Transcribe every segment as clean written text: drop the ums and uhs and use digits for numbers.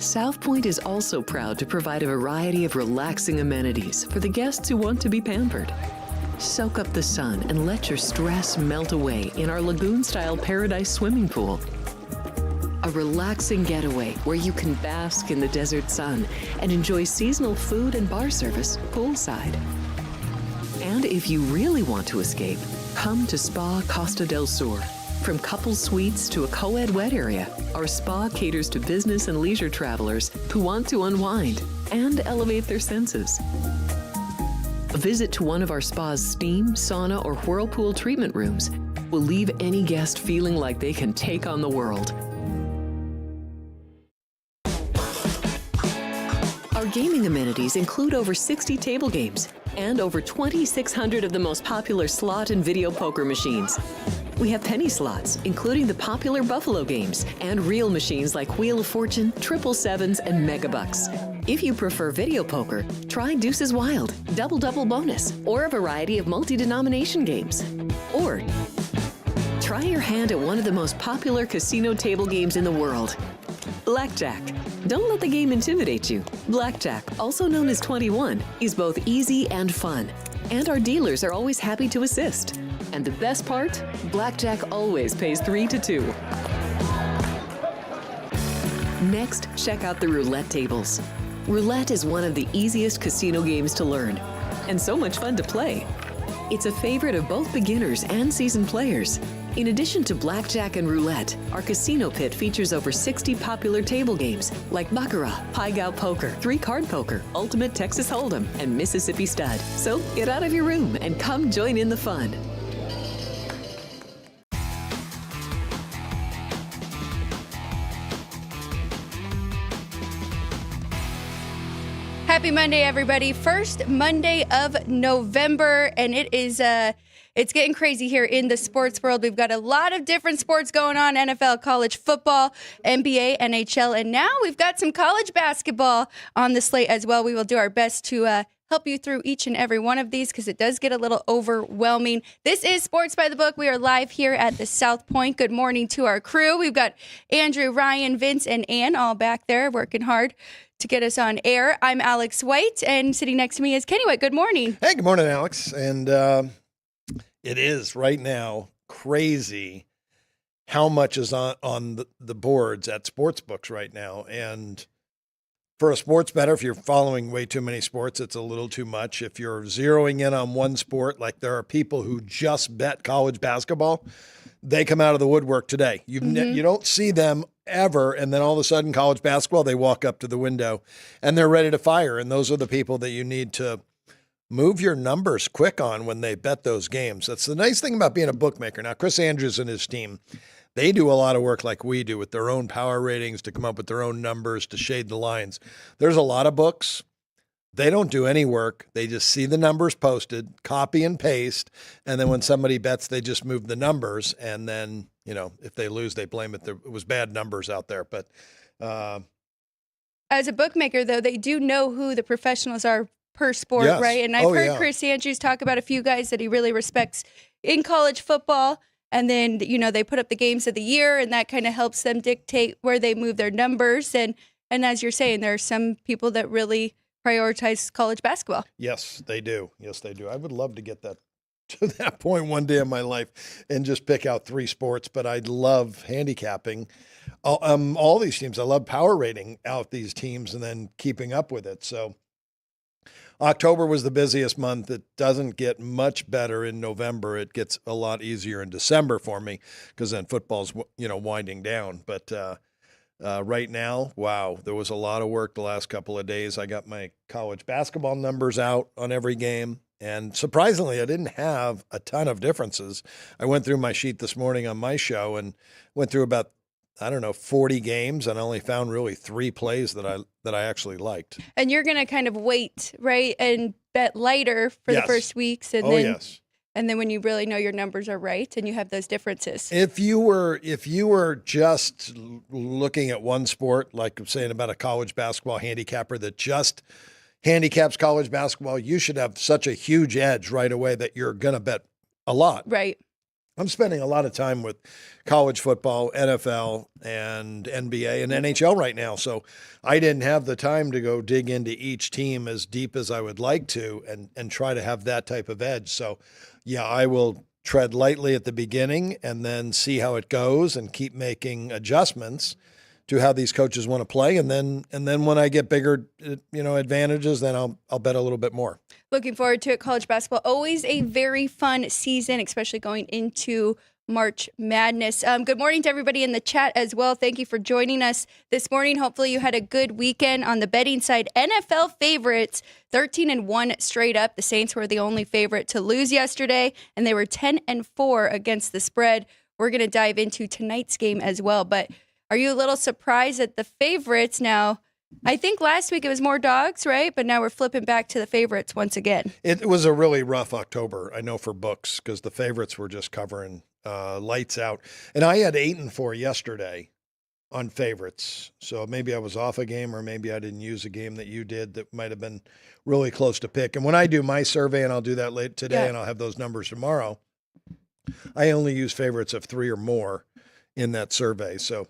South Point is also proud to provide a variety of relaxing amenities for the guests who want to be pampered. Soak up the sun and let your stress melt away in our lagoon-style paradise swimming pool. A relaxing getaway where you can bask in the desert sun and enjoy seasonal food and bar service poolside. And if you really want to escape, come to Spa Costa del Sur. From couple suites to a co-ed wet area, our spa caters to business and leisure travelers who want to unwind and elevate their senses. A visit to one of our spa's steam, sauna, or whirlpool treatment rooms will leave any guest feeling like they can take on the world. Our gaming amenities include over 60 table games and over 2,600 of the most popular slot and video poker machines. We have penny slots, including the popular Buffalo games, and real machines like Wheel of Fortune, Triple Sevens, and Megabucks. If you prefer video poker, try Deuces Wild, Double Bonus, or a variety of multi-denomination games. Or try your hand at one of the most popular casino table games in the world, Blackjack. Don't let the game intimidate you. Blackjack, also known as 21, is both easy and fun. And our dealers are always happy to assist. And the best part? Blackjack always pays 3 to 2. Next, check out the roulette tables. Roulette is one of the easiest casino games to learn, and so much fun to play. It's a favorite of both beginners and seasoned players. In addition to blackjack and roulette, our casino pit features over 60 popular table games like Baccarat, Pai Gow Poker, 3-Card Poker, Ultimate Texas Hold'em, and Mississippi Stud. So get out of your room and come join in the fun. Happy Monday, everybody. First Monday of November, and it is it's getting crazy here in the sports world. We've got a lot of different sports going on: NFL, college football, NBA, NHL, and now we've got some college basketball on the slate as well. We will do our best to help you through each and every one of these because it does get a little overwhelming. This is Sports by the Book. We are live here at the South Point. Good morning to our crew. We've got Andrew, Ryan, Vince, and Ann all back there working hard to get us on air. I'm Alex White, and sitting next to me is Kenny White. Good morning. Hey, good morning, Alex. And it is right now crazy how much is on the boards at sports books right now. And for a sports bettor, if you're following way too many sports, it's a little too much. If you're zeroing in on one sport, like there are people who just bet college basketball, they come out of the woodwork today. You don't see them ever, and then all of a sudden college basketball, they walk up to the window and they're ready to fire. And those are the people that you need to move your numbers quick on when they bet those games. That's the nice thing about being a bookmaker. Now, Chris Andrews and his team, they do a lot of work like we do with their own power ratings to come up with their own numbers to shade the lines. There's a lot of books. They don't do any work. They just see the numbers posted, copy and paste, and then when somebody bets, they just move the numbers, and then, if they lose, they blame it. It was bad numbers out there. But as a bookmaker, though, they do know who the professionals are per sport, yes. Right? And I've heard Chris Andrews talk about a few guys that he really respects in college football, and then, they put up the games of the year, and that kind of helps them dictate where they move their numbers. And as you're saying, there are some people that really prioritize college basketball. Yes, they do. I would love to get that to that point one day in my life and just pick out 3 sports, but I'd love handicapping all these teams. I love power rating out these teams and then keeping up with it. So October was the busiest month. It doesn't get much better in November. It gets a lot easier in December for me because then football's, winding down. But right now, wow, there was a lot of work the last couple of days. I got my college basketball numbers out on every game, and surprisingly, I didn't have a ton of differences. I went through my sheet this morning on my show and went through about 40 games, and I only found really 3 plays that I actually liked. And you're going to kind of wait, right, and bet lighter for the first weeks, and And then when you really know your numbers are right and you have those differences. If you were just looking at one sport, like I'm saying about a college basketball handicapper that just handicaps college basketball, you should have such a huge edge right away that you're going to bet a lot. Right. I'm spending a lot of time with college football, NFL, and NBA and NHL right now. So I didn't have the time to go dig into each team as deep as I would like to and try to have that type of edge. So, yeah, I will tread lightly at the beginning and then see how it goes and keep making adjustments to how these coaches want to play. And then when I get bigger, advantages, then I'll bet a little bit more. Looking forward to it. College basketball, always a very fun season, especially going into March Madness. Good morning to everybody in the chat as well. Thank you for joining us this morning. Hopefully you had a good weekend on the betting side. NFL favorites, 13-1 straight up. The Saints were the only favorite to lose yesterday, and they were 10-4 against the spread. We're going to dive into tonight's game as well. But are you a little surprised at the favorites now? I think last week it was more dogs, right? But now we're flipping back to the favorites once again. It was a really rough October, I know, for books because the favorites were just covering lights out. And I had 8-4 yesterday on favorites. So maybe I was off a game or maybe I didn't use a game that you did that might have been really close to pick. And when I do my survey, and I'll do that late today, and I'll have those numbers tomorrow, I only use favorites of 3 or more in that survey. So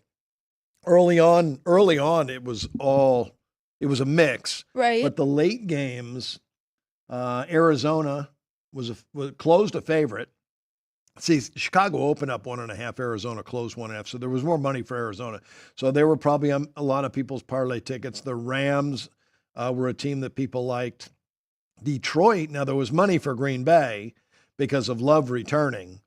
early on, it was a mix. Right. But the late games, Arizona closed a favorite. See, Chicago opened up 1.5, Arizona closed 1.5, so there was more money for Arizona. So there were probably a lot of people's parlay tickets. The Rams were a team that people liked. Detroit, now there was money for Green Bay because of Love returning.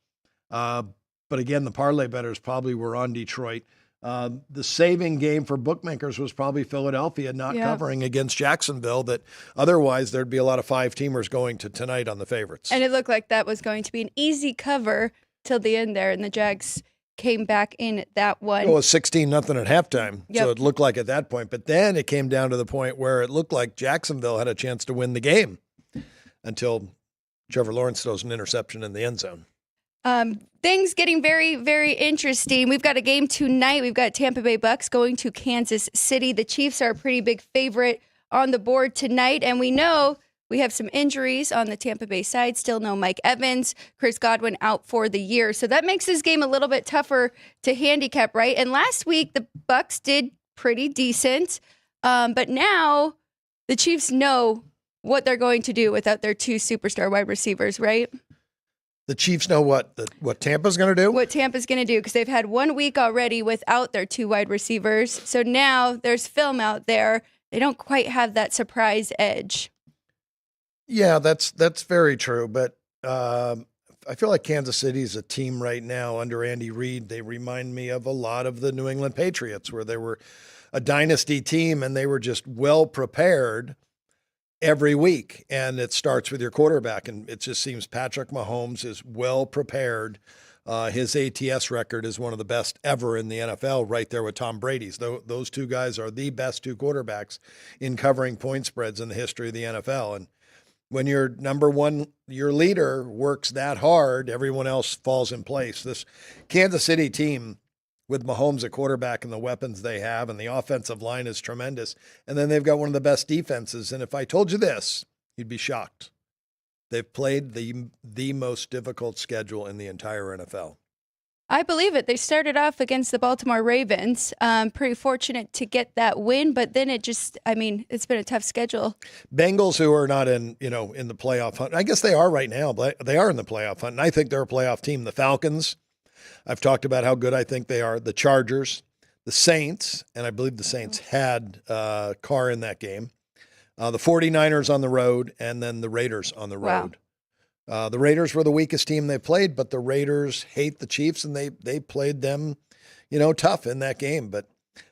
But again, the parlay bettors probably were on Detroit. The saving game for bookmakers was probably Philadelphia not covering against Jacksonville, that otherwise there'd be a lot of 5-teamers going to tonight on the favorites. And it looked like that was going to be an easy cover till the end there, and the Jags came back in that one. It was 16-0 at halftime, Yep. so it looked like at that point. But then it came down to the point where it looked like Jacksonville had a chance to win the game until Trevor Lawrence throws an interception in the end zone. Things getting very, very interesting. We've got a game tonight. We've got Tampa Bay Bucks going to Kansas City. The Chiefs are a pretty big favorite on the board tonight, and we know we have some injuries on the Tampa Bay side. Still no Mike Evans, Chris Godwin out for the year. So that makes this game a little bit tougher to handicap, right? And last week, the Bucks did pretty decent, but now the Chiefs know what they're going to do without their 2 superstar wide receivers, right? The Chiefs know what Tampa's going to do? What Tampa's going to do, because they've had 1 week already without their 2 wide receivers. So now there's film out there. They don't quite have that surprise edge. Yeah, that's very true. But I feel like Kansas City is a team right now under Andy Reid. They remind me of a lot of the New England Patriots, where they were a dynasty team and they were just well prepared every week. And it starts with your quarterback. And it just seems Patrick Mahomes is well prepared. His ATS record is one of the best ever in the NFL, right there with Tom Brady's. Those 2 guys are the best 2 quarterbacks in covering point spreads in the history of the NFL. And when your number one, your leader works that hard, everyone else falls in place. This Kansas City team, with Mahomes at quarterback and the weapons they have, and the offensive line is tremendous. And then they've got one of the best defenses. And if I told you this, you'd be shocked. They've played the most difficult schedule in the entire NFL. I believe it. They started off against the Baltimore Ravens. Pretty fortunate to get that win, but then it's been a tough schedule. Bengals, who are not in the playoff hunt. I guess they are right now, but they are in the playoff hunt. And I think they're a playoff team. The Falcons, I've talked about how good I think they are. The Chargers, the Saints, and I believe the Saints had Carr in that game. The 49ers on the road, and then the Raiders on the road. Wow. The Raiders were the weakest team they played, but the Raiders hate the Chiefs, and they played them, tough in that game. But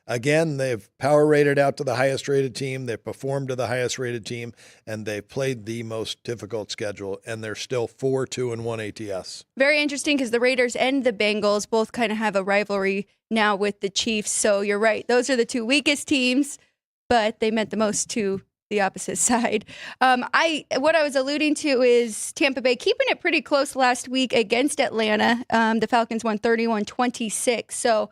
again, they've power rated out to the highest rated team. They've performed to the highest rated team, and they've played the most difficult schedule, and they're still 4-2-1 ATS. Very interesting, because the Raiders and the Bengals both kind of have a rivalry now with the Chiefs. So you're right. Those are the 2 weakest teams, but they meant the most to the opposite side. What I was alluding to is Tampa Bay keeping it pretty close last week against Atlanta. The Falcons won 31-26. So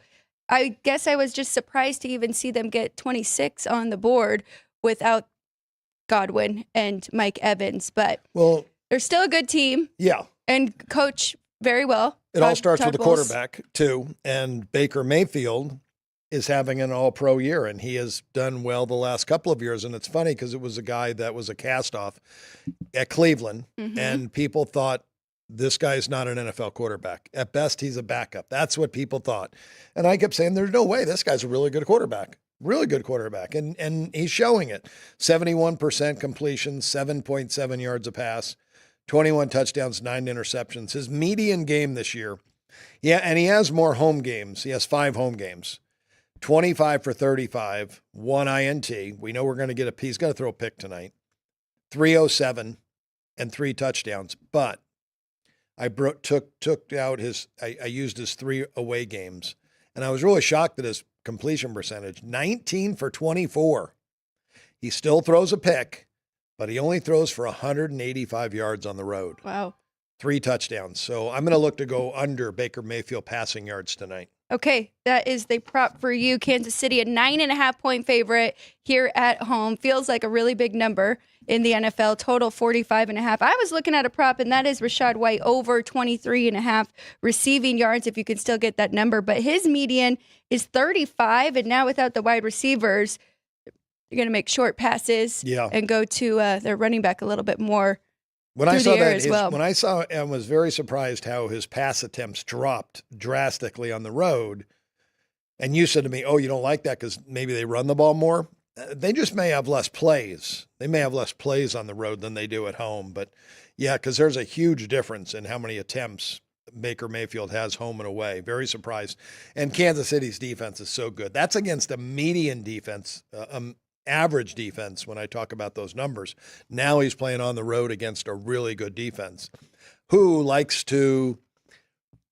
I guess I was just surprised to even see them get 26 on the board without Godwin and Mike Evans. But they're still a good team. Yeah. And Coach very well. It all starts Todd with the Bowles. quarterback, too. And Baker Mayfield is having an all-pro year, and he has done well the last couple of years. And it's funny because it was a guy that was a cast-off at Cleveland, and people thought, this guy's not an NFL quarterback. At best, he's a backup. That's what people thought. And I kept saying, there's no way. This guy's a really good quarterback. Really good quarterback. And he's showing it. 71% completion, 7.7 yards a pass, 21 touchdowns, 9 interceptions. His median game this year, and he has more home games. He has 5 home games. 25 for 35, 1 INT. We know we're going to get he's going to throw a pick tonight. 307 and 3 touchdowns. But I took out I used his 3 away games, and I was really shocked at his completion percentage, 19 for 24. He still throws a pick, but he only throws for 185 yards on the road. Wow. 3 touchdowns. So I'm going to look to go under Baker Mayfield passing yards tonight. Okay, that is the prop for you. Kansas City, a 9.5-point favorite here at home. Feels like a really big number in the NFL. Total 45.5. I was looking at a prop, and that is Rachaad White over 23.5 receiving yards, if you can still get that number. But his median is 35, and now without the wide receivers, you're going to make short passes and go to their running back a little bit more. When I saw that, when I saw and was very surprised how his pass attempts dropped drastically on the road. And you said to me, "Oh, you don't like that because maybe they run the ball more." They just may have less plays. They may have less plays on the road than they do at home. But yeah, because there's a huge difference in how many attempts Baker Mayfield has home and away. Very surprised. And Kansas City's defense is so good. That's against a median defense, average defense when I talk about those numbers. Now he's playing on the road against a really good defense who likes to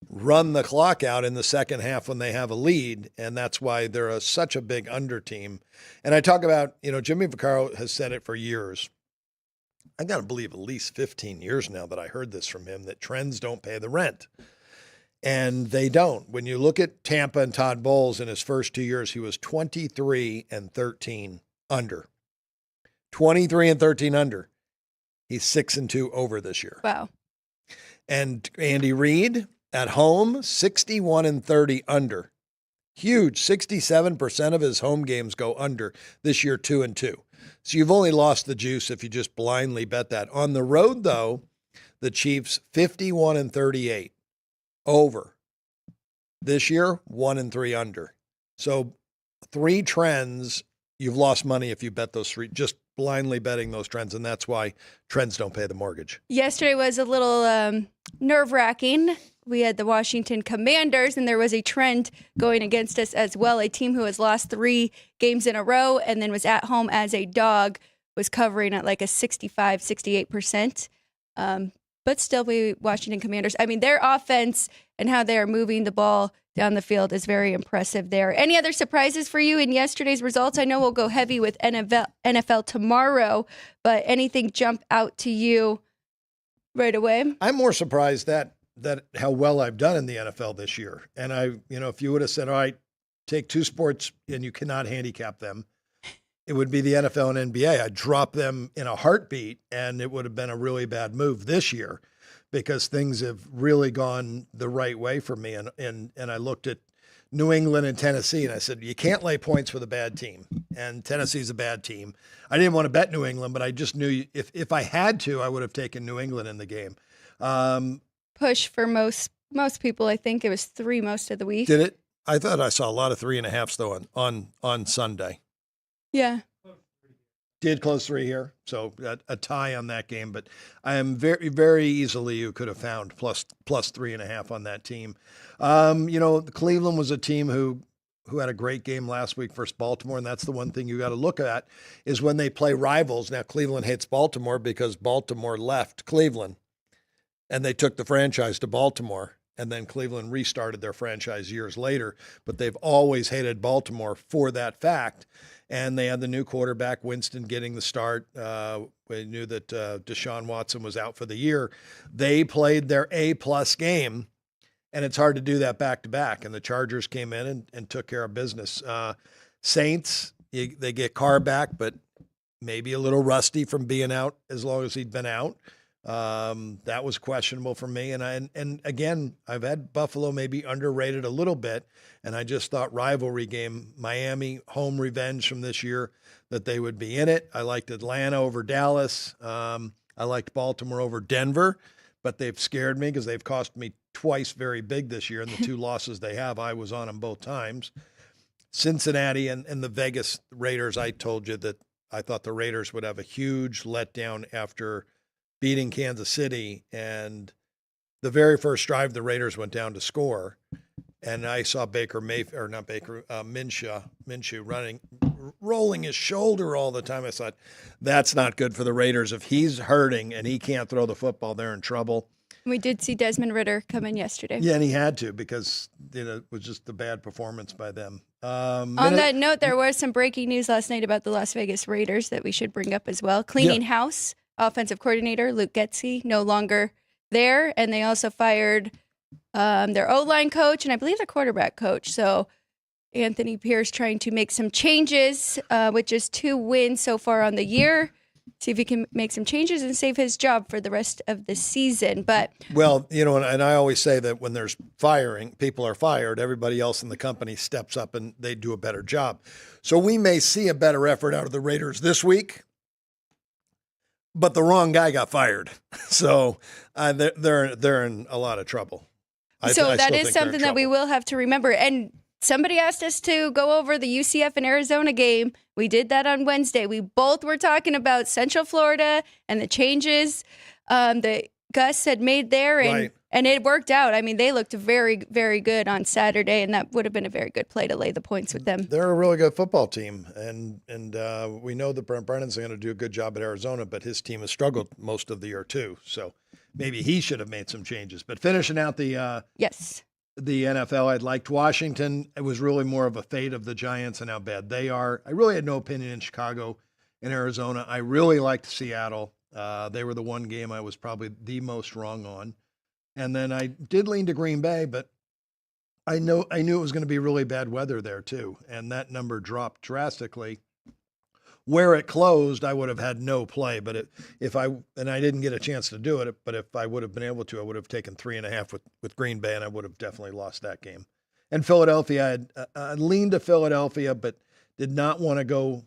run the clock out in the second half when they have a lead, and that's why they're such a big under team. And I talk about, Jimmy Vaccaro has said it for years. I got to believe at least 15 years now that I heard this from him, that trends don't pay the rent. And they don't. When you look at Tampa and Todd Bowles in his first 2 years, he was 23 and 13 under. 23 and 13 under. He's 6 and 2 over this year. Wow. And Andy Reid at home, 61 and 30 under. Huge. 67% of his home games go under this year, 2 and 2. So you've only lost the juice if you just blindly bet that. On the road, though, the Chiefs 51 and 38 over. This year, 1 and 3 under. So 3 trends. You've lost money if you bet those 3, just blindly betting those trends, and that's why trends don't pay the mortgage. Yesterday was a little nerve-wracking. We had the Washington Commanders, and there was a trend going against us as well. A team who has lost 3 games in a row and then was at home as a dog was covering at like a 65, 68%. But still, Washington Commanders, I mean, their offense and how they are moving the ball down the field is very impressive there. Any other surprises for you in yesterday's results? I know we'll go heavy with NFL tomorrow, but anything jump out to you right away? I'm more surprised that how well I've done in the NFL this year. And if you would have said, all right, take 2 sports and you cannot handicap them, it would be the NFL and NBA. I'd drop them in a heartbeat, and it would have been a really bad move this year because things have really gone the right way for me. And I looked at New England and Tennessee, and I said, you can't lay points with a bad team. And Tennessee's a bad team. I didn't want to bet New England, but I just knew if I had to, I would have taken New England in the game. Push for most people. I think it was 3 most of the week. Did it? I thought I saw a lot of 3.5s though on Sunday. Yeah. Did close 3 here, so a tie on that game. But I am very, very easily you could have found plus 3.5 on that team. Cleveland was a team who had a great game last week versus Baltimore, and that's the one thing you got to look at is when they play rivals. Now Cleveland hates Baltimore because Baltimore left Cleveland, and they took the franchise to Baltimore, and then Cleveland restarted their franchise years later. But they've always hated Baltimore for that fact. And they had the new quarterback, Winston, getting the start. We knew that Deshaun Watson was out for the year. They played their A-plus game, and it's hard to do that back-to-back. And the Chargers came in and took care of business. Saints, they get Carr back, but maybe a little rusty from being out as long as he'd been out. That was questionable for me. And again, I've had Buffalo maybe underrated a little bit, and I just thought rivalry game, Miami home revenge from this year, that they would be in it. I liked Atlanta over Dallas. I liked Baltimore over Denver, but they've scared me because they've cost me twice very big this year. And the two losses they have, I was on them both times. Cincinnati and the Vegas Raiders, I told you that I thought the Raiders would have a huge letdown after beating Kansas City. And the very first drive, the Raiders went down to score. And I saw Minshew rolling his shoulder all the time. I thought, that's not good for the Raiders. If he's hurting and he can't throw the football, they're in trouble. We did see Desmond Ridder come in yesterday. Yeah, and he had to because it was just a bad performance by them. On that note, there was some breaking news last night about the Las Vegas Raiders that we should bring up as well. Cleaning house, offensive coordinator Luke Getsy, no longer there. And they also fired their O-line coach and I believe the quarterback coach. So Anthony Pierce trying to make some changes with just 2 wins so far on the year. See if he can make some changes and save his job for the rest of the season. But well, and I always say that when there's firing, people are fired, everybody else in the company steps up and they do a better job. So we may see a better effort out of the Raiders this week, but the wrong guy got fired. So they're in a lot of trouble. So that is something that we will have to remember. And somebody asked us to go over the UCF and Arizona game. We did that on Wednesday. We both were talking about Central Florida and the changes that Gus had made there, and it worked out. I mean, they looked very, very good on Saturday, and that would have been a very good play to lay the points with them. They're a really good football team, and we know that Brent Brennan's going to do a good job at Arizona, but his team has struggled most of the year too. So maybe he should have made some changes. But finishing out the NFL, I'd liked Washington. It was really more of a fate of the Giants and how bad they are. I really had no opinion in Chicago and Arizona. I really liked Seattle. They were the one game I was probably the most wrong on. And then I did lean to Green Bay, but I knew it was going to be really bad weather there too. And that number dropped drastically. Where it closed, I would have had no play, but I didn't get a chance to do it, but if I would have been able to, I would have taken 3.5 with Green Bay, and I would have definitely lost that game. And Philadelphia, I leaned to Philadelphia, but did not want to go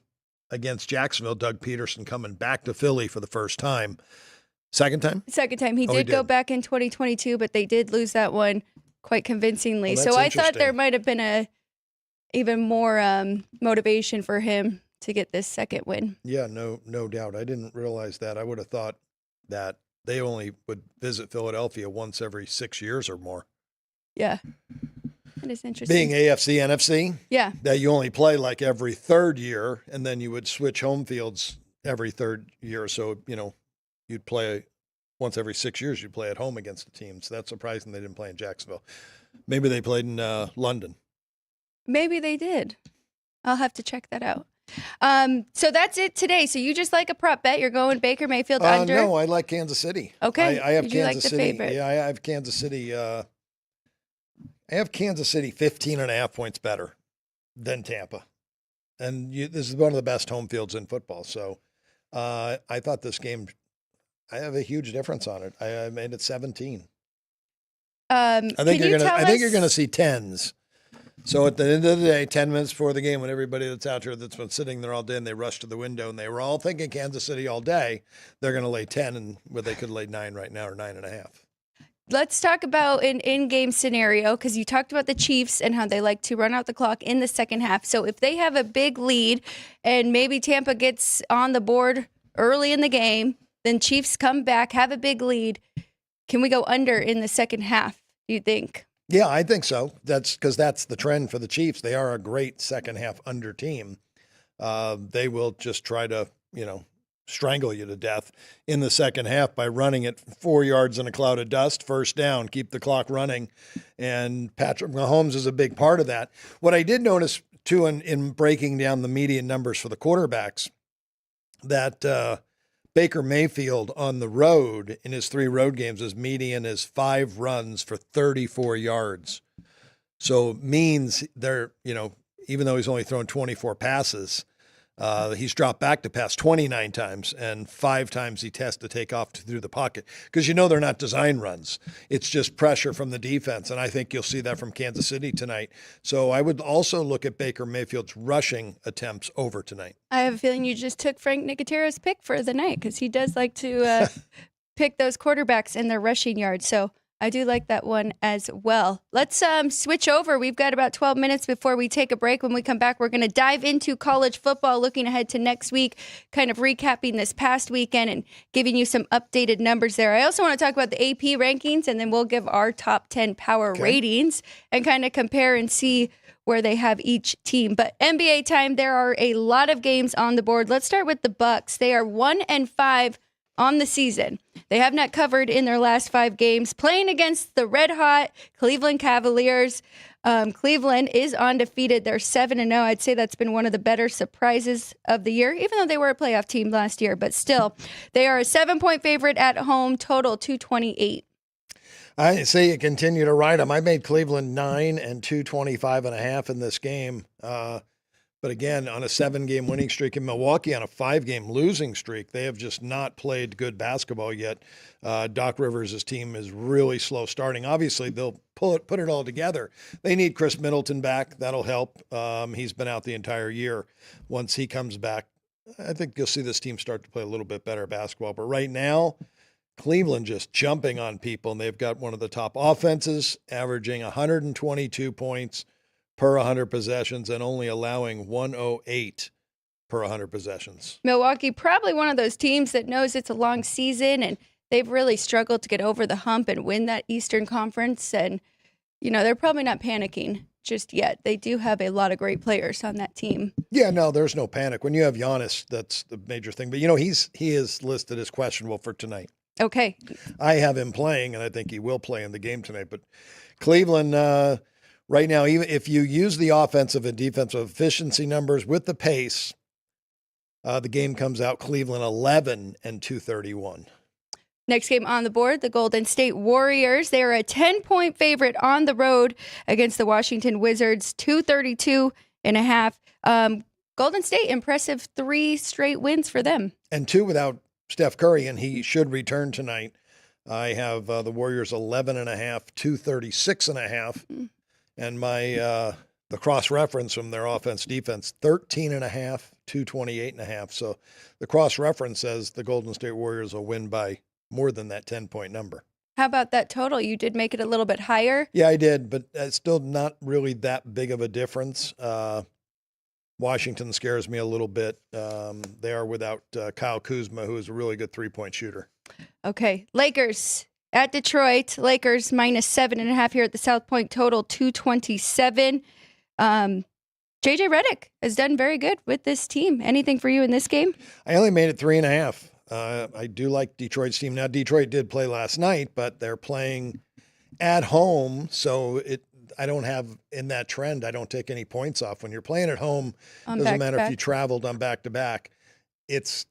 against Jacksonville. Doug Peterson coming back to Philly for the first time. Second time? Second time. He did go back in 2022, but they did lose that one quite convincingly. So I thought there might have been even more motivation for him to get this second win. Yeah, no doubt. I didn't realize that. I would have thought that they only would visit Philadelphia once every 6 years or more. Yeah. That is interesting. Being AFC, NFC? Yeah. That you only play like every third year, and then you would switch home fields every third year. So, you'd play once every 6 years, you'd play at home against a team. So that's surprising they didn't play in Jacksonville. Maybe they played in London. Maybe they did. I'll have to check that out. So that's it today. So you just like a prop bet. You're going Baker Mayfield under? No, I like Kansas City. Okay. I have Did you Kansas like the City. favorite? Yeah, I have Kansas City. I have Kansas City 15.5 points better than Tampa. And this is one of the best home fields in football. So I thought this game, I have a huge difference on it. I made it 17. I think you're going to see tens. So at the end of the day, 10 minutes before the game, when everybody that's out here that's been sitting there all day and they rush to the window and they were all thinking Kansas City all day, they're going to lay 10 and where they could lay 9 right now or 9.5. Let's talk about an in-game scenario because you talked about the Chiefs and how they like to run out the clock in the second half. So if they have a big lead and maybe Tampa gets on the board early in the game, then Chiefs come back, have a big lead. Can we go under in the second half, do you think? Yeah, I think so. That's because that's the trend for the Chiefs. They are a great second half under team. They will just try to, strangle you to death in the second half by running it 4 yards in a cloud of dust, first down, keep the clock running. And Patrick Mahomes is a big part of that. What I did notice, too, in breaking down the median numbers for the quarterbacks, that Baker Mayfield on the road in his 3 road games, his median is 5 runs for 34 yards. So means they're, even though he's only thrown 24 passes, He's dropped back to pass 29 times, and 5 times he has to take off through the pocket because they're not design runs. It's just pressure from the defense, and I think you'll see that from Kansas City tonight. So I would also look at Baker Mayfield's rushing attempts over tonight. I have a feeling you just took Frank Nicotero's pick for the night because he does like to pick those quarterbacks in their rushing yards. So I do like that one as well. Let's switch over. We've got about 12 minutes before we take a break. When we come back, we're going to dive into college football, looking ahead to next week, kind of recapping this past weekend and giving you some updated numbers there. I also want to talk about the AP rankings, and then we'll give our top 10 power ratings and kind of compare and see where they have each team. But NBA time, there are a lot of games on the board. Let's start with the Bucks. They are 1-5 on the season. They have not covered in their last 5 games, playing against the red-hot Cleveland Cavaliers. Cleveland is undefeated. They're 7-0. I'd say that's been one of the better surprises of the year, even though they were a playoff team last year. But still, they are a 7-point favorite at home, total 228. I say you continue to ride them. I made Cleveland 9 and 225.5 in this game. But again, on a 7-game winning streak, in Milwaukee on a 5-game losing streak, they have just not played good basketball yet. Doc Rivers' team is really slow starting. Obviously, they'll put it all together. They need Chris Middleton back. That'll help. He's been out the entire year. Once he comes back, I think you'll see this team start to play a little bit better basketball. But right now, Cleveland just jumping on people, and they've got one of the top offenses, averaging 122 points per 100 possessions and only allowing 108 per 100 possessions. Milwaukee, probably one of those teams that knows it's a long season, and they've really struggled to get over the hump and win that Eastern Conference. And, they're probably not panicking just yet. They do have a lot of great players on that team. Yeah, no, there's no panic. When you have Giannis, that's the major thing. But, he is listed as questionable for tonight. Okay. I have him playing, and I think he will play in the game tonight. But Cleveland, right now, even if you use the offensive and defensive efficiency numbers with the pace, the game comes out Cleveland 11 and 231. Next game on the board, the Golden State Warriors. They are a 10-point favorite on the road against the Washington Wizards, 232.5. Golden State, impressive 3 straight wins for them. And 2 without Steph Curry, and he should return tonight. I have the Warriors 11.5, 236.5. And my the cross-reference from their offense-defense, 13.5, 228.5. So the cross-reference says the Golden State Warriors will win by more than that 10-point number. How about that total? You did make it a little bit higher? Yeah, I did, but it's still not really that big of a difference. Washington scares me a little bit. They are without Kyle Kuzma, who is a really good three-point shooter. Okay, Lakers at Detroit. Lakers minus 7.5 here at the South Point, total 227. JJ Redick has done very good with this team. Anything for you in this game? I only made it 3.5. I do like Detroit's team. Now, Detroit did play last night, but they're playing at home, so I don't have in that trend. I don't take any points off when you're playing at home. Doesn't matter if you traveled on back-to-back. It's,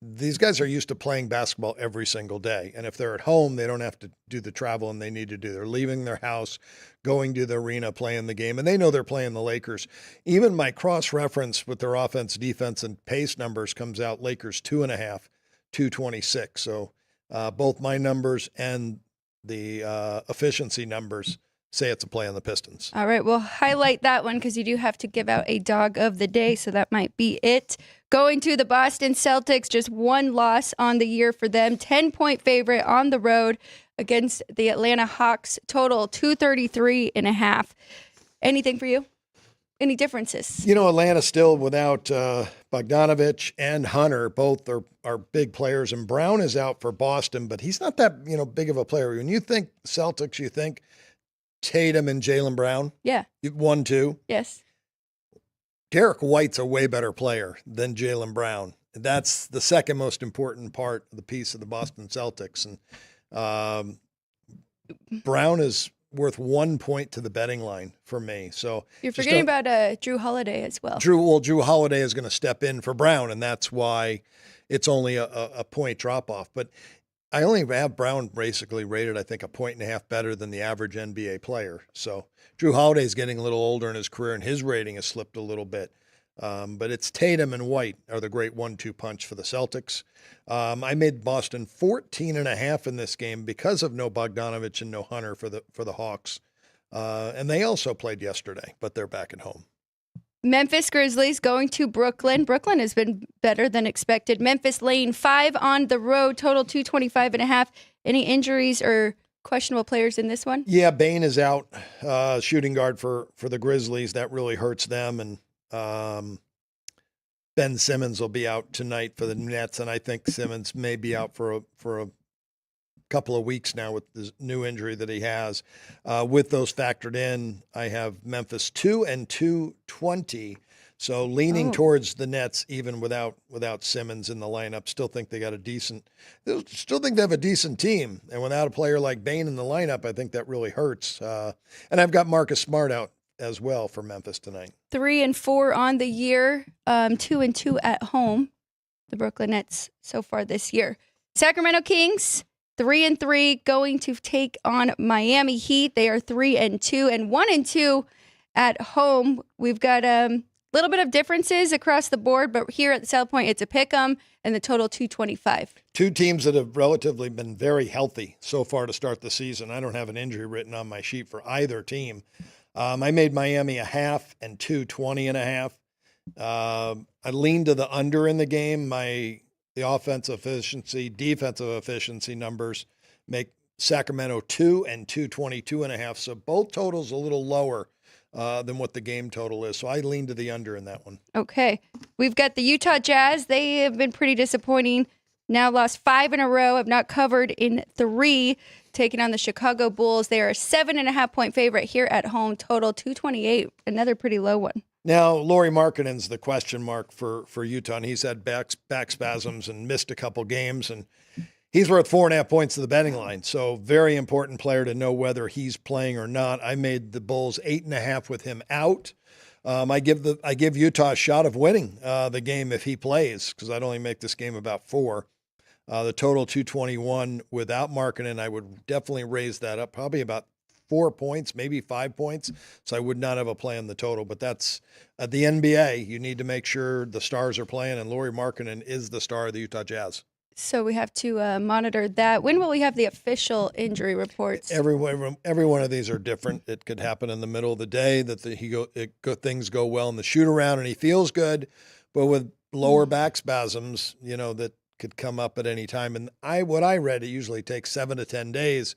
these guys are used to playing basketball every single day. And if they're at home, they don't have to do the travel and they need to do. They're leaving their house, going to the arena, playing the game, and they know they're playing the Lakers. Even my cross-reference with their offense, defense, and pace numbers comes out Lakers 2.5, 226. So both my numbers and the efficiency numbers say it's a play on the Pistons. All right, we'll highlight that one because you do have to give out a dog of the day, so that might be it. Going to the Boston Celtics, just 1 loss on the year for them. 10-point favorite on the road against the Atlanta Hawks, total 233.5. Anything for you? Any differences? Atlanta still without Bogdanovich and Hunter. Both are big players, and Brown is out for Boston, but he's not that big of a player. When you think Celtics, you think Tatum and Jaylen Brown. Yeah. 1-2. Yes. Derek White's a way better player than Jaylen Brown. That's the second most important part of the piece of the Boston Celtics. And Brown is worth 1 point to the betting line for me. So you're forgetting about Drew Holiday as well. Drew Holiday is going to step in for Brown, and that's why it's only a point drop-off. But I only have Brown basically rated, I think, 1.5 points better than the average NBA player. So Drew Holiday's getting a little older in his career, and his rating has slipped a little bit. But it's Tatum and White are the great 1-2 punch for the Celtics. I made Boston 14.5 in this game because of no Bogdanovich and no Hunter for the Hawks. And they also played yesterday, but they're back at home. Memphis Grizzlies going to Brooklyn. Brooklyn has been better than expected. Memphis laying 5 on the road, total 225.5. Any injuries or questionable players in this one? Yeah, Bane is out, shooting guard for the Grizzlies. That really hurts them. And Ben Simmons will be out tonight for the Nets, and I think Simmons may be out for a couple of weeks now with this new injury that he has. With those factored in, I have Memphis 2 and 220. So leaning towards the Nets, even without Simmons in the lineup. Still think they have a decent team. And without a player like Bane in the lineup, I think that really hurts. And I've got Marcus Smart out as well for Memphis tonight. 3-4 on the year, 2-2 at home. The Brooklyn Nets so far this year. Sacramento Kings 3-3 going to take on Miami Heat. They are 3-2 and 1-2 at home. We've got little bit of differences across the board, but here at the South Point, it's a pick 'em and the total 225. Two teams that have relatively been very healthy so far to start the season. I don't have an injury written on my sheet for either team. I made Miami a half and 220.5. I leaned to the under in the game. The offensive efficiency, defensive efficiency numbers make Sacramento 2 and 222.5. So both totals a little lower than what the game total is. So I lean to the under in that one. Okay. We've got the Utah Jazz. They have been pretty disappointing. Now lost 5 in a row. Have not covered in 3. Taking on the Chicago Bulls. They are a 7.5-point favorite here at home. Total 228. Another pretty low one. Now, Lauri Markkanen's the question mark for Utah, and he's had back spasms and missed a couple games, and he's worth 4.5 points to the betting line. So very important player to know whether he's playing or not. I made the Bulls 8.5 with him out. I give Utah a shot of winning the game if he plays, because I'd only make this game about 4. The total 221 without Markkanen, I would definitely raise that up, probably about 4 points, maybe 5 points. So I would not have a play on the total, but that's the NBA. You need to make sure the stars are playing, and Lauri Markkanen is the star of the Utah Jazz. So we have to monitor that. When will we have the official injury reports? Every one of these are different. It could happen in the middle of the day that things go well in the shoot around and he feels good, but with lower back spasms, that could come up at any time. And what I read, it usually takes 7 to 10 days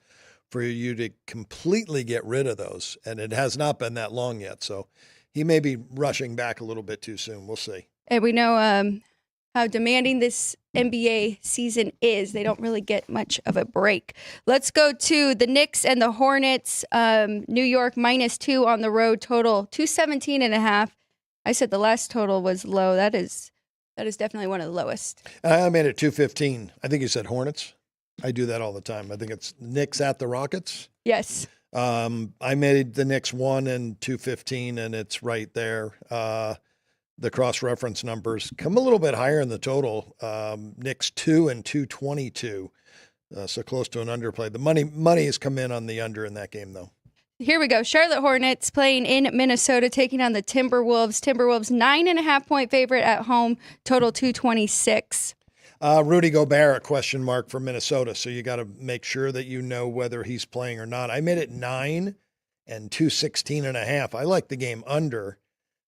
for you to completely get rid of those, and it has not been that long yet. So he may be rushing back a little bit too soon. We'll see. And we know how demanding this NBA season is. They don't really get much of a break. Let's go to the Knicks and the Hornets. New York -2 on the road, total 217.5. I said the last total was low. That is definitely one of the lowest. I made it 215. I think you said Hornets. I do that all the time. I think it's Knicks at the Rockets. Yes. I made the Knicks 1 and 215, and it's right there. The cross-reference numbers come a little bit higher in the total. Knicks 2 and 222, so close to an underplay. The money has come in on the under in that game, though. Here we go. Charlotte Hornets playing in Minnesota, taking on the Timberwolves. Timberwolves 9.5-point favorite at home, total 226. Rudy Gobert, a question mark for Minnesota. So you got to make sure that you know whether he's playing or not. I made it 9 and 216.5. I like the game under,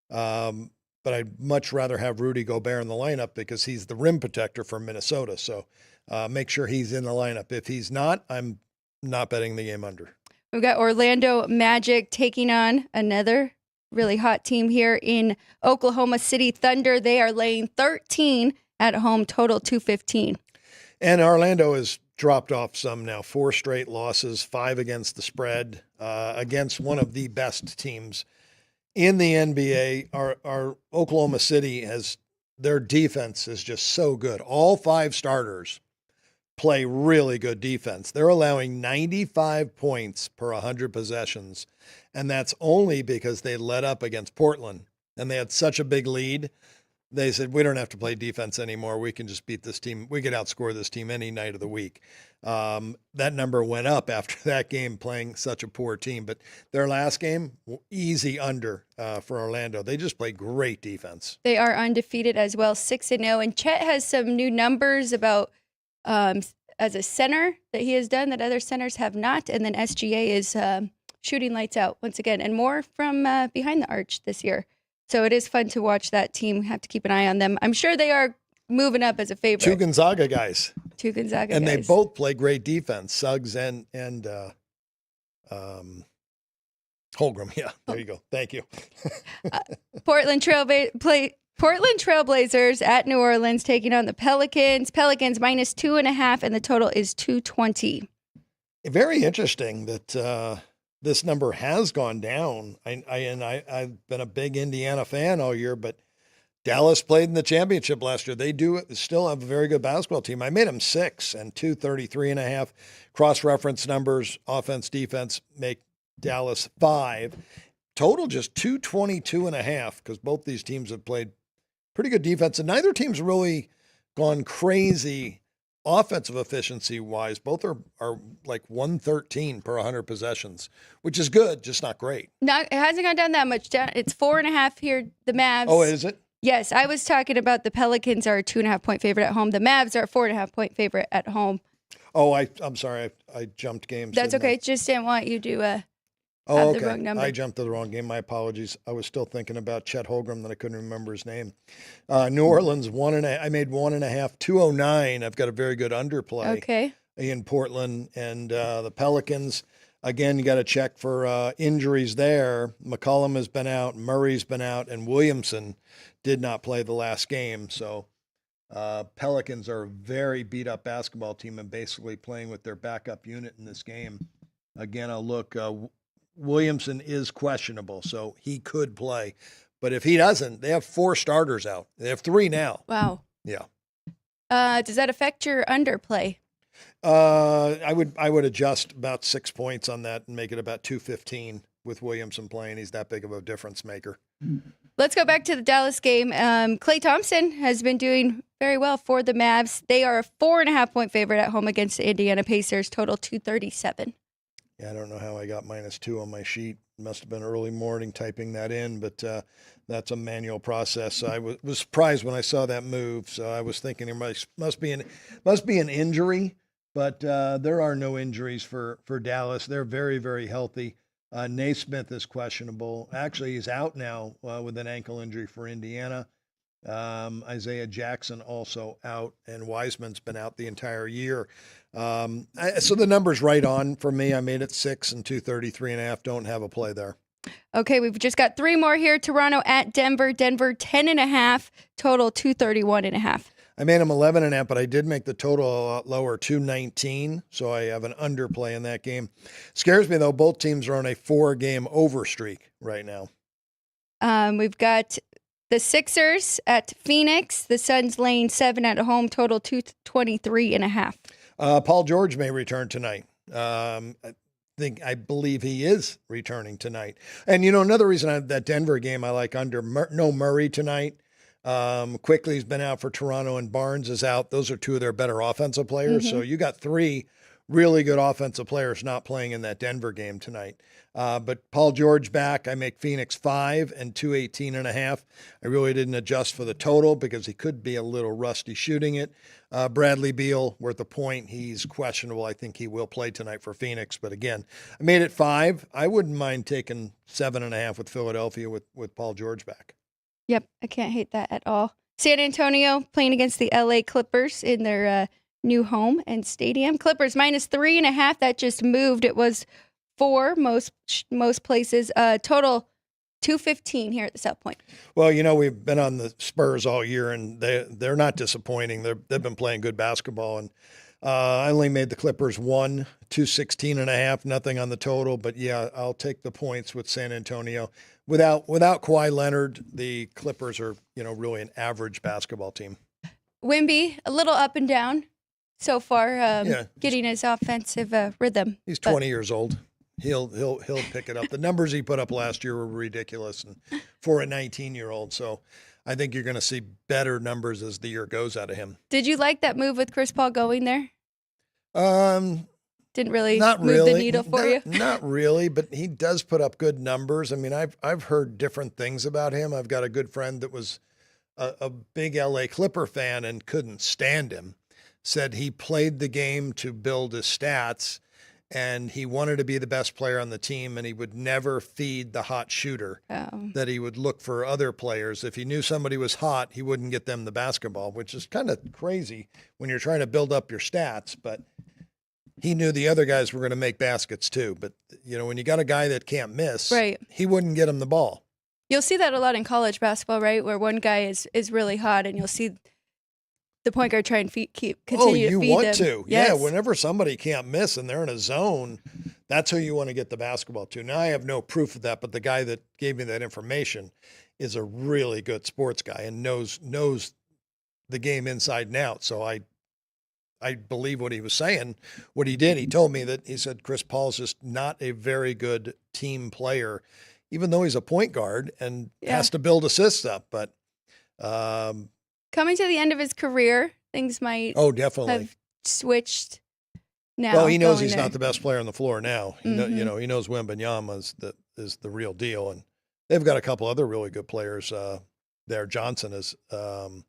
but I'd much rather have Rudy Gobert in the lineup because he's the rim protector for Minnesota. So make sure he's in the lineup. If he's not, I'm not betting the game under. We've got Orlando Magic taking on another really hot team here in Oklahoma City Thunder. They are laying 13 at home, total 215. And Orlando has dropped off some now. 4 straight losses, 5 against the spread, against one of the best teams in the NBA. Our Oklahoma City their defense is just so good. All 5 starters play really good defense. They're allowing 95 points per 100 possessions, and that's only because they let up against Portland, and they had such a big lead they said, we don't have to play defense anymore. We can just beat this team. We could outscore this team any night of the week. That number went up after that game, playing such a poor team. But their last game, easy under for Orlando. They just played great defense. They are undefeated as well, 6-0. And Chet has some new numbers about as a center that he has done that other centers have not. And then SGA is shooting lights out once again, and more from behind the arch this year. So it is fun to watch that team. Have to keep an eye on them. I'm sure they are moving up as a favorite. Two Gonzaga guys. And they both play great defense, Suggs and Holmgren. Yeah, there you go. Thank you. Portland Trailblazers at New Orleans taking on the Pelicans. Pelicans -2.5, and the total is 220. Very interesting that this number has gone down. I've been a big Indiana fan all year, but Dallas played in the championship last year. They do still have a very good basketball team. I made them 6 and 233.5. Cross-reference numbers, offense, defense, make Dallas 5. Total just 222.5, because both these teams have played pretty good defense, and neither team's really gone crazy offensive efficiency wise. Both are like 113 per 100 possessions, which is good, just not great. It hasn't gone down that much. It's 4.5 here. The Mavs. Oh, is it? Yes, I was talking about the Pelicans are a 2.5-point favorite at home. The Mavs are a 4.5-point favorite at home. Oh, I'm sorry. I jumped games. That's okay. Just didn't want you to have okay. the wrong number. I jumped to the wrong game. My apologies. I was still thinking about Chet Holmgren that I couldn't remember his name. New Orleans, 1.5. I made 1.5, 209. I've got a very good underplay in Portland. And the Pelicans, again, you got to check for injuries there. McCollum has been out, Murray's been out, and Williamson did not play the last game. So Pelicans are a very beat-up basketball team and basically playing with their backup unit in this game. Again, I'll look. Williamson is questionable, so he could play. But if he doesn't, they have 4 starters out. They have 3 now. Wow. Yeah. Does that affect your underplay? I would adjust about 6 points on that and make it about 215 with Williamson playing. He's that big of a difference maker. Let's go back to the Dallas game. Klay Thompson has been doing very well for the Mavs. They are a 4.5-point favorite at home against the Indiana Pacers, total 237. Yeah, I don't know how I got -2 on my sheet. Must have been early morning typing that in, but that's a manual process. So I was surprised when I saw that move. So I was thinking there must be an injury, but there are no injuries for Dallas. They're very, very healthy. Naismith is questionable. Actually, he's out now with an ankle injury for Indiana. Isaiah Jackson also out, and Wiseman's been out the entire year. So the number's right on for me. I made it 6 and 233.5. Don't have a play there. Okay, we've just got 3 more here. Toronto at Denver. Denver 10.5, total 231.5. I made them 11.5, but I did make the total a lot lower, 219. So I have an underplay in that game. Scares me though. Both teams are on a 4-game over streak right now. We've got the Sixers at Phoenix. The Suns laying 7 at home, total 223.5. Paul George may return tonight. I believe he is returning tonight. And, another reason that Denver game I like under, no Murray tonight. Quickly's been out for Toronto and Barnes is out. Those are 2 of their better offensive players. Mm-hmm. So you got 3 really good offensive players not playing in that Denver game tonight. But Paul George back, I make Phoenix 5 and 218.5. I really didn't adjust for the total because he could be a little rusty shooting it. Bradley Beal, worth a point. He's questionable. I think he will play tonight for Phoenix. But again, I made it 5. I wouldn't mind taking 7.5 with Philadelphia with Paul George back. Yep, I can't hate that at all. San Antonio playing against the LA Clippers in their new home and stadium. Clippers -3.5. That just moved. It was 4 most places. Total 215 here at the South Point. Well, we've been on the Spurs all year, and they're not disappointing. They've been playing good basketball, and I only made the Clippers 1, 216.5. Nothing on the total, but yeah, I'll take the points with San Antonio. Without Kawhi Leonard, the Clippers are really an average basketball team. Wemby, a little up and down so far, getting his offensive rhythm. He's 20 years old. He'll pick it up. The numbers he put up last year were ridiculous, and for a 19-year-old. So I think you're going to see better numbers as the year goes out of him. Did you like that move with Chris Paul going there? Didn't really not move really. the needle for you? Not really, but he does put up good numbers. I mean, I've heard different things about him. I've got a good friend that was a big LA Clipper fan and couldn't stand him. Said he played the game to build his stats, and he wanted to be the best player on the team, and he would never feed the hot shooter, that he would look for other players. If he knew somebody was hot, he wouldn't get them the basketball, which is kind of crazy when you're trying to build up your stats. But he knew the other guys were going to make baskets too. But, when you got a guy that can't miss, right, he wouldn't get him the ball. You'll see that a lot in college basketball, right, where one guy is really hot, and you'll see the point guard try and continue to feed them. Oh, you want to. Yes. Yeah, whenever somebody can't miss and they're in a zone, that's who you want to get the basketball to. Now, I have no proof of that, but the guy that gave me that information is a really good sports guy and knows the game inside and out. So I believe what he was saying. What he did, he told me that he said Chris Paul's just not a very good team player, even though he's a point guard and has to build assists up. But coming to the end of his career, things might definitely have switched now. Well, he knows he's not the best player on the floor now. He Mm-hmm. knows Wembanyama is the real deal, and they've got a couple other really good players there. Johnson was an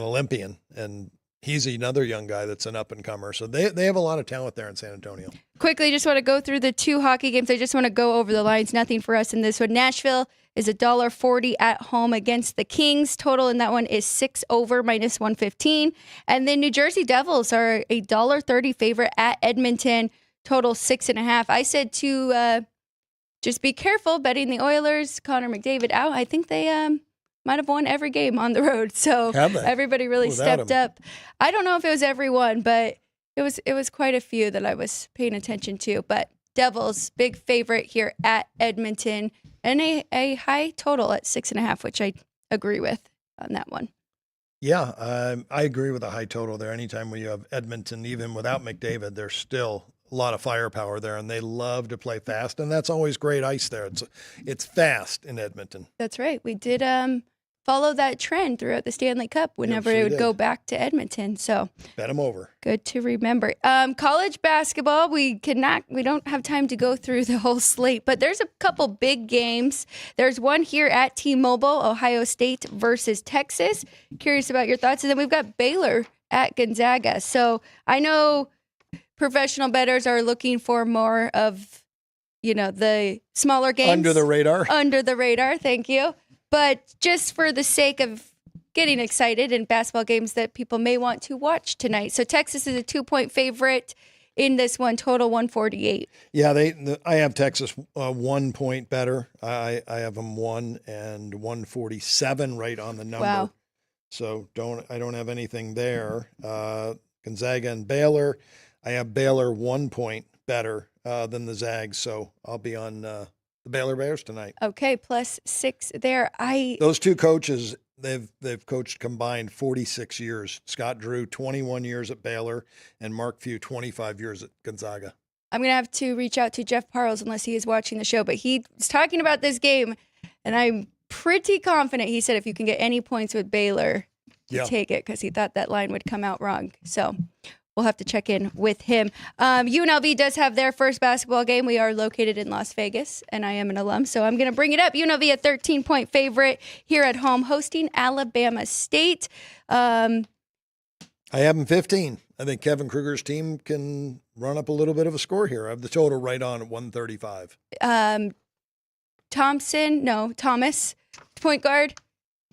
Olympian, and he's another young guy that's an up-and-comer. So they have a lot of talent there in San Antonio. Quickly, just want to go through the two hockey games. I just want to go over the lines. Nothing for us in this one. Nashville is $1.40 at home against the Kings. Total in that one is 6 over minus 115. And then New Jersey Devils are a $1.30 favorite at Edmonton. Total 6.5. I said to just be careful betting the Oilers. Connor McDavid out. I think they might have won every game on the road. So everybody really stepped up. I don't know if it was everyone, but it was quite a few that I was paying attention to. But Devils, big favorite here at Edmonton, and a high total at 6.5, which I agree with on that one. Yeah, I agree with a high total there. Anytime when you have Edmonton, even without McDavid, there's still a lot of firepower there, and they love to play fast, and that's always great ice there. It's fast in Edmonton. That's right. We did follow that trend throughout the Stanley Cup whenever it would go back to Edmonton. So bet them over. Good to remember. College basketball, we don't have time to go through the whole slate, but there's a couple big games. There's one here at T-Mobile, Ohio State versus Texas. Curious about your thoughts. And then we've got Baylor at Gonzaga. So I know professional bettors are looking for more of, the smaller games. Under the radar. Under the radar. Thank you. But just for the sake of getting excited in basketball games that people may want to watch tonight. So Texas is a 2-point favorite in this one, total 148. Yeah, I have Texas 1 point better. I have them 1 and 147 right on the number. Wow. So I don't have anything there. Gonzaga and Baylor, I have Baylor 1 point better than the Zags. So I'll be on the Baylor Bears tonight. Okay, +6 there. Those two coaches, they've coached combined 46 years. Scott Drew, 21 years at Baylor, and Mark Few, 25 years at Gonzaga. I'm going to have to reach out to Jeff Parles unless he is watching the show, but he was talking about this game, and I'm pretty confident he said if you can get any points with Baylor, take it, because he thought that line would come out wrong. So we'll have to check in with him. UNLV does have their first basketball game. We are located in Las Vegas, and I am an alum, so I'm going to bring it up. UNLV, a 13-point favorite here at home, hosting Alabama State. I have them 15. I think Kevin Kruger's team can run up a little bit of a score here. I have the total right on at 135. Thomas, point guard.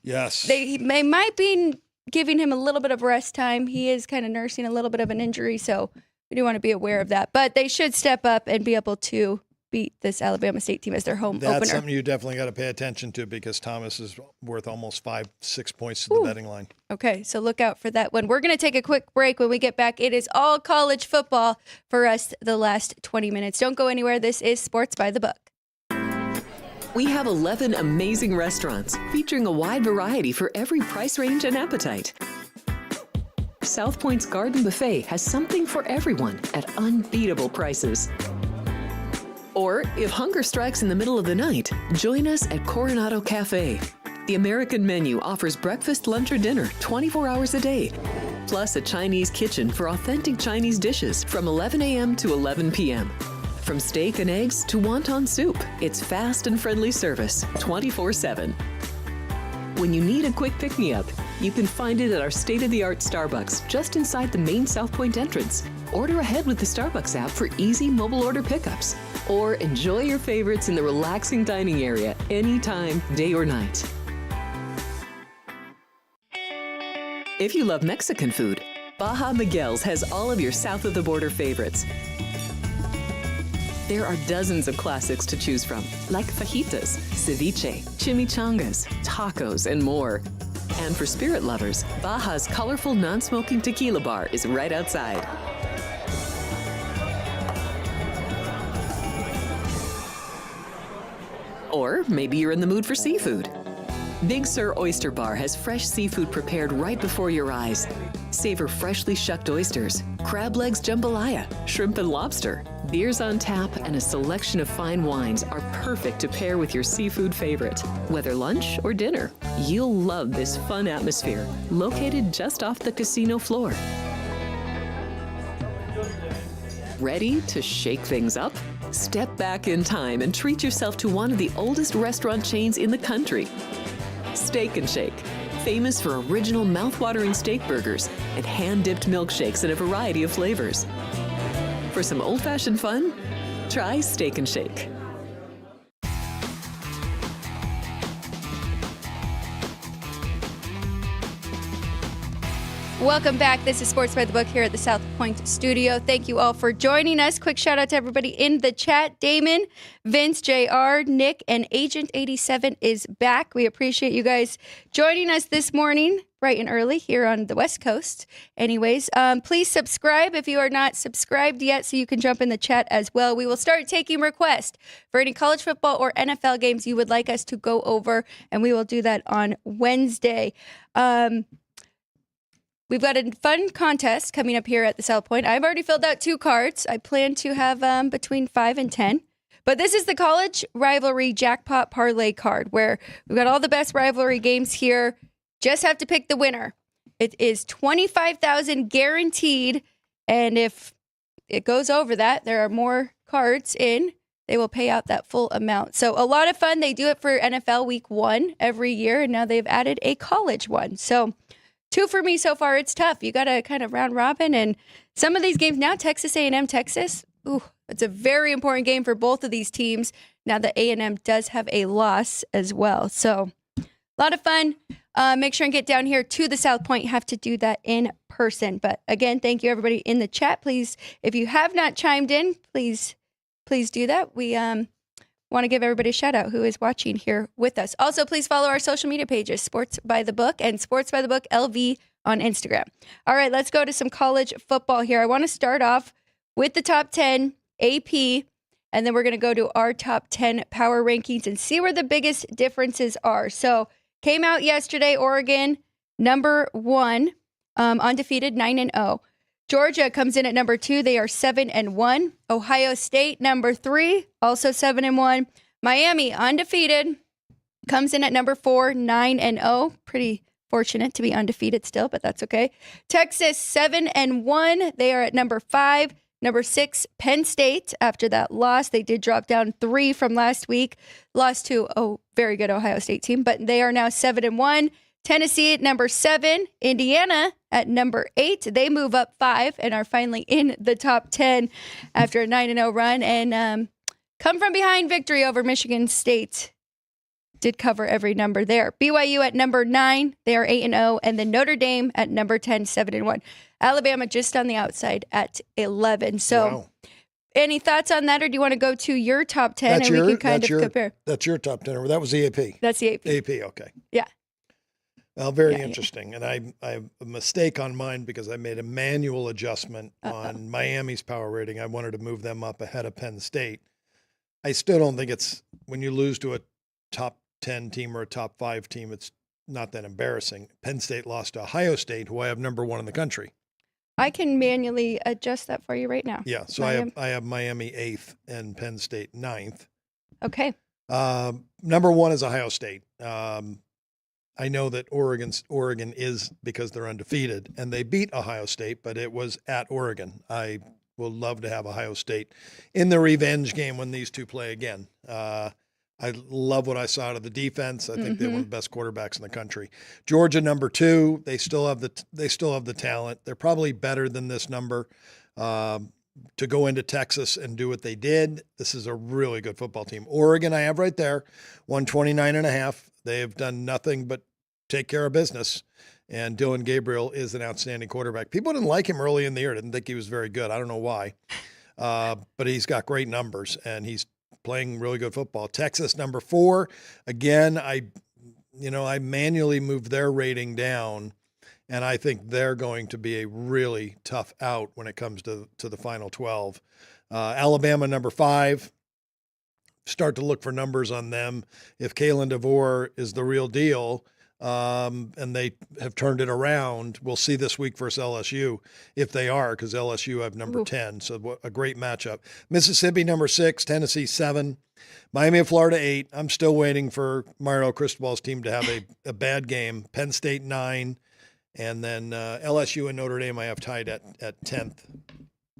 Yes. They might be giving him a little bit of rest time. He is kind of nursing a little bit of an injury, so we do want to be aware of that. But they should step up and be able to beat this Alabama State team as their home opener. That's something you definitely got to pay attention to, because Thomas is worth almost 5-6 points to the betting line. Okay, so look out for that one. We're going to take a quick break. When we get back, it is all college football for us the last 20 minutes. Don't go anywhere. This is Sports by the Book. We have 11 amazing restaurants featuring a wide variety for every price range and appetite. South Point's Garden Buffet has something for everyone at unbeatable prices. Or if hunger strikes in the middle of the night, join us at Coronado Cafe. The American menu offers breakfast, lunch, or dinner 24 hours a day, plus a Chinese kitchen for authentic Chinese dishes from 11 a.m. to 11 p.m. From steak and eggs to wonton soup, it's fast and friendly service 24/7. When you need a quick pick-me-up, you can find it at our state-of-the-art Starbucks just inside the main South Point entrance. Order ahead with the Starbucks app for easy mobile order pickups. Or enjoy your favorites in the relaxing dining area anytime, day or night. If you love Mexican food, Baja Miguel's has all of your south of the border favorites. There are dozens of classics to choose from, like fajitas, ceviche, chimichangas, tacos, and more. And for spirit lovers, Baja's colorful non-smoking tequila bar is right outside. Or maybe you're in the mood for seafood. Big Sur Oyster Bar has fresh seafood prepared right before your eyes. Savor freshly shucked oysters, crab legs jambalaya, shrimp and lobster. Beers on tap and a selection of fine wines are perfect to pair with your seafood favorite. Whether lunch or dinner, you'll love this fun atmosphere, located just off the casino floor. Ready to shake things up? Step back in time and treat yourself to one of the oldest restaurant chains in the country. Steak and Shake, famous for original mouth-watering steak burgers and hand-dipped milkshakes in a variety of flavors. For some old-fashioned fun, try Steak and Shake. Welcome back. This is Sports by the Book here at the South Point studio. Thank you all for joining us. Quick shout out to everybody in the chat. Damon, Vince, JR, Nick, and Agent 87 is back. We appreciate you guys joining us this morning, bright and early here on the West Coast. Anyways, please subscribe if you are not subscribed yet so you can jump in the chat as well. We will start taking requests for any college football or NFL games you would like us to go over, and we will do that on Wednesday. We've got a fun contest coming up here at the South Point. I've already filled out 2 cards. I plan to have between 5 and 10. But this is the college rivalry jackpot parlay card where we've got all the best rivalry games here. Just have to pick the winner. It is $25,000 guaranteed. And if it goes over that, there are more cards in. They will pay out that full amount. So a lot of fun. They do it for NFL Week 1 every year. And now they've added a college one. So 2 for me so far. It's tough. You got to kind of round robin. And some of these games now, Texas A&M, Texas, it's a very important game for both of these teams. Now that A&M does have a loss as well. So a lot of fun. Make sure and get down here to the South Point. You have to do that in person. But again, thank you everybody in the chat. Please, if you have not chimed in, please do that. We want to give everybody a shout out who is watching here with us. Also, please follow our social media pages, Sports by the Book and Sports by the Book LV on Instagram. All right, let's go to some college football here. I want to start off with the top 10 AP, and then we're going to go to our top 10 power rankings and see where the biggest differences are. So came out yesterday, Oregon, number 1, undefeated, 9-0. Georgia comes in at number 2. They are 7-1. Ohio State, number 3, also 7-1. Miami, undefeated, comes in at number 4, 9-0. Pretty fortunate to be undefeated still, but that's okay. Texas, 7-1. They are at number 5. Number 6, Penn State. After that loss, they did drop down 3 from last week. Lost to a very good Ohio State team, but they are now 7-1. Tennessee at number 7, Indiana at number 8. They move up 5 and are finally in the top 10 after a 9-0 run and come from behind victory over Michigan State. Did cover every number there. BYU at number 9, they are 8-0, and then Notre Dame at number 10, 7-1. Alabama just on the outside at 11. So, wow. Any thoughts on that, or do you want to go to your top 10 we can kind of compare? That's your top 10. That was the AP. That's the AP. AP, okay. Yeah. Well, very interesting. And I have a mistake on mine because I made a manual adjustment on Miami's power rating. I wanted to move them up ahead of Penn State. I still don't think it's, when you lose to a top 10 team or a top 5 team, it's not that embarrassing. Penn State lost to Ohio State, who I have number 1 in the country. I can manually adjust that for you right now. Yeah, so I have Miami 8th and Penn State 9th. Okay. Number 1 is Ohio State. I know that Oregon is because they're undefeated and they beat Ohio State, but it was at Oregon. I will love to have Ohio State in the revenge game when these two play again. I love what I saw out of the defense. I think they're one of the best quarterbacks in the country. Georgia, number 2. They still have the talent. They're probably better than this number to go into Texas and do what they did. This is a really good football team. Oregon, I have right there, 129.5. They have done nothing but take care of business. And Dylan Gabriel is an outstanding quarterback. People didn't like him early in the year. Didn't think he was very good. I don't know why. But he's got great numbers, and he's playing really good football. Texas, number 4. Again, I manually moved their rating down, and I think they're going to be a really tough out when it comes to the final 12. Alabama, number 5. Start to look for numbers on them. If Kalen DeVore is the real deal, and they have turned it around, we'll see this week versus LSU if they are, because LSU have number 10. So a great matchup. Mississippi, number 6, Tennessee, 7, Miami of Florida, 8. I'm still waiting for Mario Cristobal's team to have a bad game. Penn State, 9. And then LSU and Notre Dame I have tied at 10th.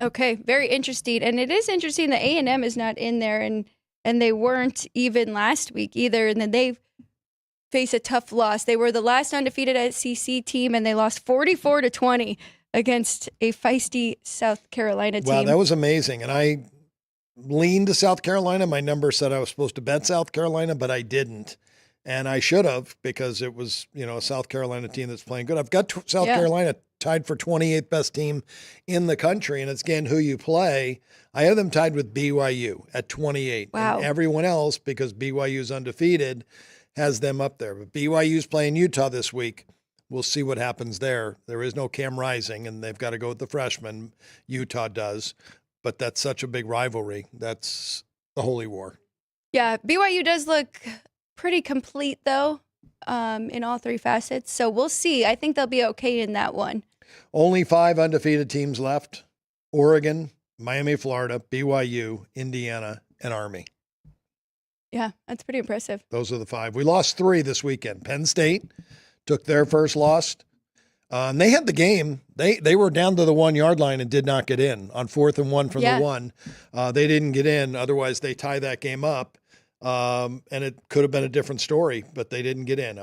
Okay, very interesting. And it is interesting that A&M is not in there, and they weren't even last week either. And then they face a tough loss. They were the last undefeated SEC team, and they lost 44-20 against a feisty South Carolina team. Wow, that was amazing. And I leaned to South Carolina. My number said I was supposed to bet South Carolina, but I didn't. And I should have, because it was, a South Carolina team that's playing good. I've got South Carolina tied for 28th best team in the country, and it's again who you play. I have them tied with BYU at 28. Wow. And everyone else, because BYU is undefeated, has them up there. But BYU's playing Utah this week. We'll see what happens there. There is no Cam Rising, and they've got to go with the freshman. Utah does. But that's such a big rivalry. That's the holy war. Yeah, BYU does look pretty complete, though, in all 3 facets. So we'll see. I think they'll be okay in that one. Only 5 undefeated teams left: Oregon, Miami, Florida, BYU, Indiana, and Army. Yeah, that's pretty impressive. Those are the 5. We lost 3 this weekend. Penn State took their first loss. And they had the game. They were down to the 1-yard line and did not get in on 4th and 1 from the 1. They didn't get in. Otherwise, they tie that game up. And it could have been a different story, but they didn't get in.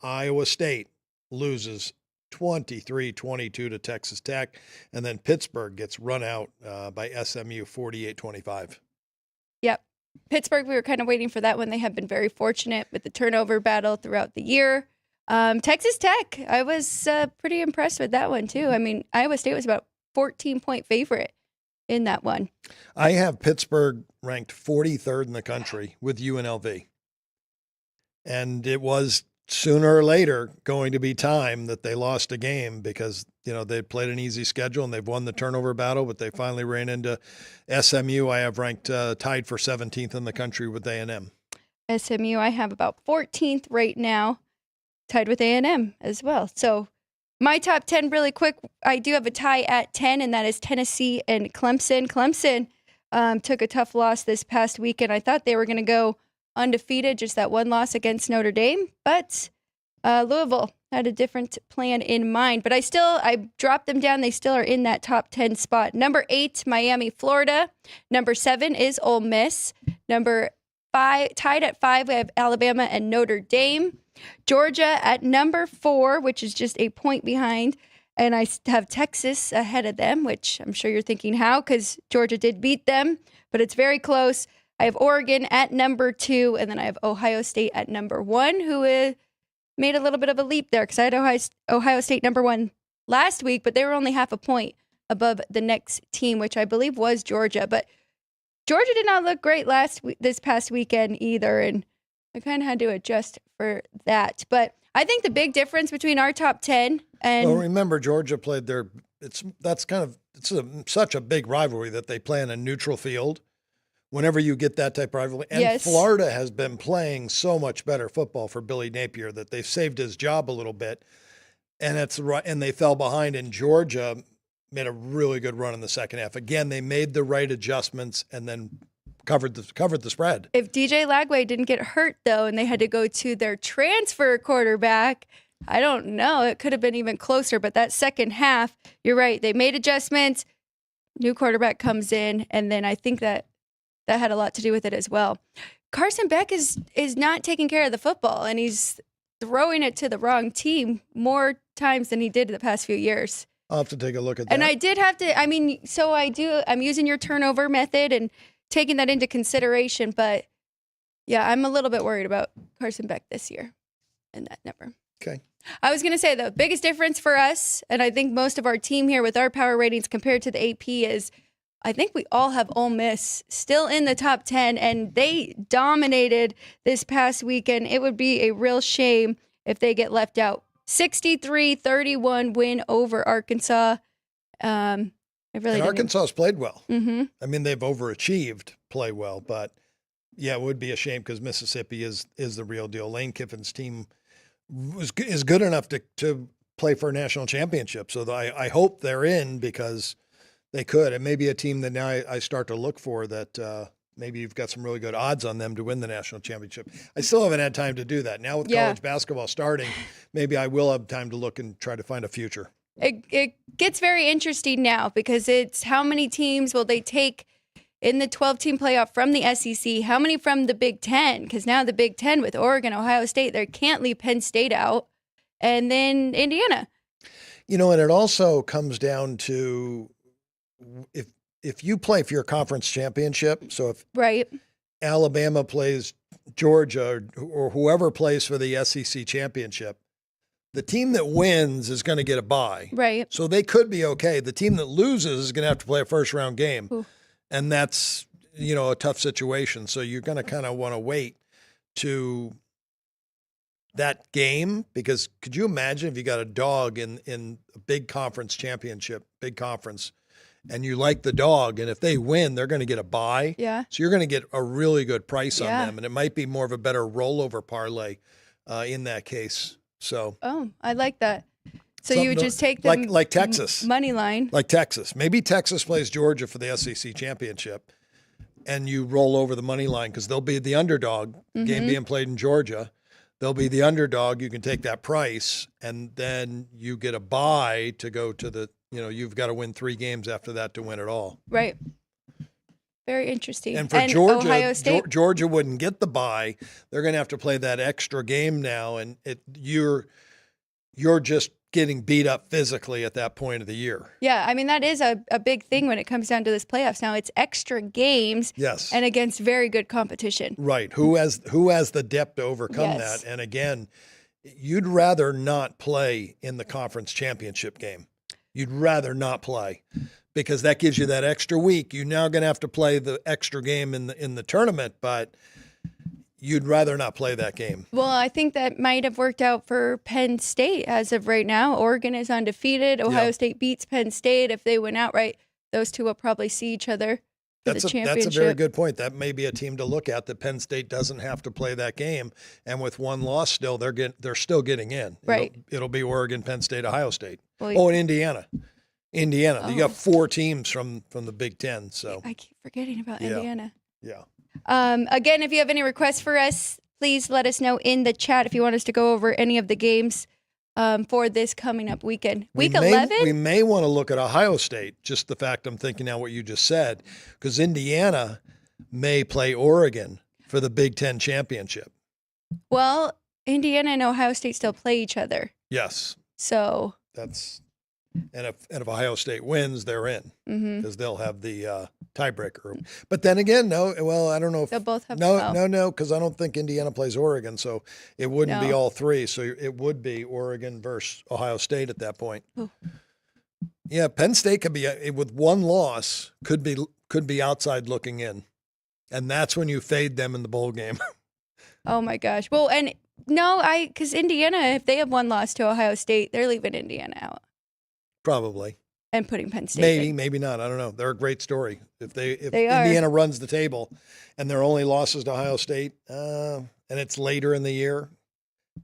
Iowa State loses 23-22 to Texas Tech, and then Pittsburgh gets run out by SMU 48-25. Yep. Pittsburgh, we were kind of waiting for that one. They have been very fortunate with the turnover battle throughout the year. Texas Tech, I was pretty impressed with that one, too. I mean, Iowa State was about 14-point favorite in that one. I have Pittsburgh ranked 43rd in the country with UNLV. And it was sooner or later going to be time that they lost a game, because, they played an easy schedule and they've won the turnover battle, but they finally ran into SMU. I have ranked tied for 17th in the country with A&M. SMU, I have about 14th right now, tied with A&M as well. So my top 10 really quick, I do have a tie at 10, and that is Tennessee and Clemson. Clemson took a tough loss this past weekend. I thought they were going to go undefeated, just that one loss against Notre Dame, but Louisville had a different plan in mind. But I dropped them down. They still are in that top 10 spot. Number 8, Miami, Florida. Number 7 is Ole Miss. Number 5, tied at 5, we have Alabama and Notre Dame. Georgia at number 4, which is just a point behind. And I have Texas ahead of them, which I'm sure you're thinking how, because Georgia did beat them, but it's very close. I have Oregon at number 2, and then I have Ohio State at number 1, who made a little bit of a leap there, because I had Ohio State number 1 last week, but they were only half a point above the next team, which I believe was Georgia. But Georgia did not look great this past weekend either, and I kind of had to adjust for that. But I think the big difference between our top 10 and... Well, remember, Georgia played such a big rivalry that they play in a neutral field whenever you get that type of rivalry. And yes. Florida has been playing so much better football for Billy Napier that they've saved his job a little bit. And they fell behind, and Georgia made a really good run in the second half. Again, they made the right adjustments and then covered the spread. If DJ Lagway didn't get hurt, though, and they had to go to their transfer quarterback, I don't know. It could have been even closer. But that second half, you're right. They made adjustments. New quarterback comes in. And then I think that had a lot to do with it as well. Carson Beck is not taking care of the football, and he's throwing it to the wrong team more times than he did in the past few years. I'll have to take a look at that. And I did have to, I'm using your turnover method and taking that into consideration. But yeah, I'm a little bit worried about Carson Beck this year and that number. Okay. I was going to say the biggest difference for us, and I think most of our team here with our power ratings compared to the AP is, I think we all have Ole Miss still in the top 10, and they dominated this past weekend. It would be a real shame if they get left out. 63-31 win over Arkansas. Arkansas's played well. Mm-hmm. I mean, they've overachieved, play well, but yeah, it would be a shame because Mississippi is the real deal. Lane Kiffin's team is good enough to play for a national championship. So I hope they're in because they could. It may be a team that now I start to look for that maybe you've got some really good odds on them to win the national championship. I still haven't had time to do that. Now with college basketball starting, maybe I will have time to look and try to find a future. It gets very interesting now because it's how many teams will they take in the 12-team playoff from the SEC, how many from the Big Ten? Because now the Big Ten with Oregon, Ohio State, they can't leave Penn State out, and then Indiana. You know, and it also comes down to if you play for your conference championship, so if Alabama plays Georgia or whoever plays for the SEC championship, the team that wins is going to get a bye. Right. So they could be okay. The team that loses is going to have to play a first-round game. Ooh. And that's, a tough situation. So you're going to kind of want to wait to that game because could you imagine if you got a dog in a big conference championship, big conference, and you like the dog, and if they win, they're going to get a bye. Yeah. So you're going to get a really good price on them, and it might be more of a better rollover parlay in that case. So. Oh, I like that. So you would just take them like Texas money line, like Texas. Maybe Texas plays Georgia for the SEC championship, and you roll over the money line because they'll be the underdog. Game being played in Georgia, they'll be the underdog. You can take that price, and then you get a bye to go to the. You've got to win 3 games after that to win it all. Right. Very interesting. And for Georgia, Ohio State? Georgia wouldn't get the bye. They're going to have to play that extra game now, and you're just getting beat up physically at that point of the year. Yeah, I mean, that is a big thing when it comes down to this playoffs. Now, it's extra games and against very good competition. Right. Who has the depth to overcome that? And again, you'd rather not play in the conference championship game. You'd rather not play because that gives you that extra week. You're now going to have to play the extra game in the tournament, but you'd rather not play that game. Well, I think that might have worked out for Penn State as of right now. Oregon is undefeated. Ohio State beats Penn State. If they win outright, those two will probably see each other for the championship. That's a very good point. That may be a team to look at, that Penn State doesn't have to play that game. And with one loss still, they're still getting in. Right. It'll be Oregon, Penn State, Ohio State. And Indiana. Oh. You got 4 teams from the Big Ten. So I keep forgetting about Indiana. Yeah. Again, if you have any requests for us, please let us know in the chat if you want us to go over any of the games for this coming up weekend. Week 11? We may want to look at Ohio State, just the fact I'm thinking now what you just said, because Indiana may play Oregon for the Big Ten championship. Well, Indiana and Ohio State still play each other. Yes. So. And if Ohio State wins, they're in because they'll have the tiebreaker. But then again, no. Well, I don't know if they'll both have no, because I don't think Indiana plays Oregon, so it wouldn't be all 3. So it would be Oregon versus Ohio State at that point. Ooh. Yeah, Penn State could be with one loss could be outside looking in, and that's when you fade them in the bowl game. Oh my gosh! Well, and no, because Indiana, if they have one loss to Ohio State, they're leaving Indiana out. Probably. And putting Penn State in. Maybe not. I don't know. They're a great story. If Indiana runs the table and their only losses to Ohio State, and it's later in the year,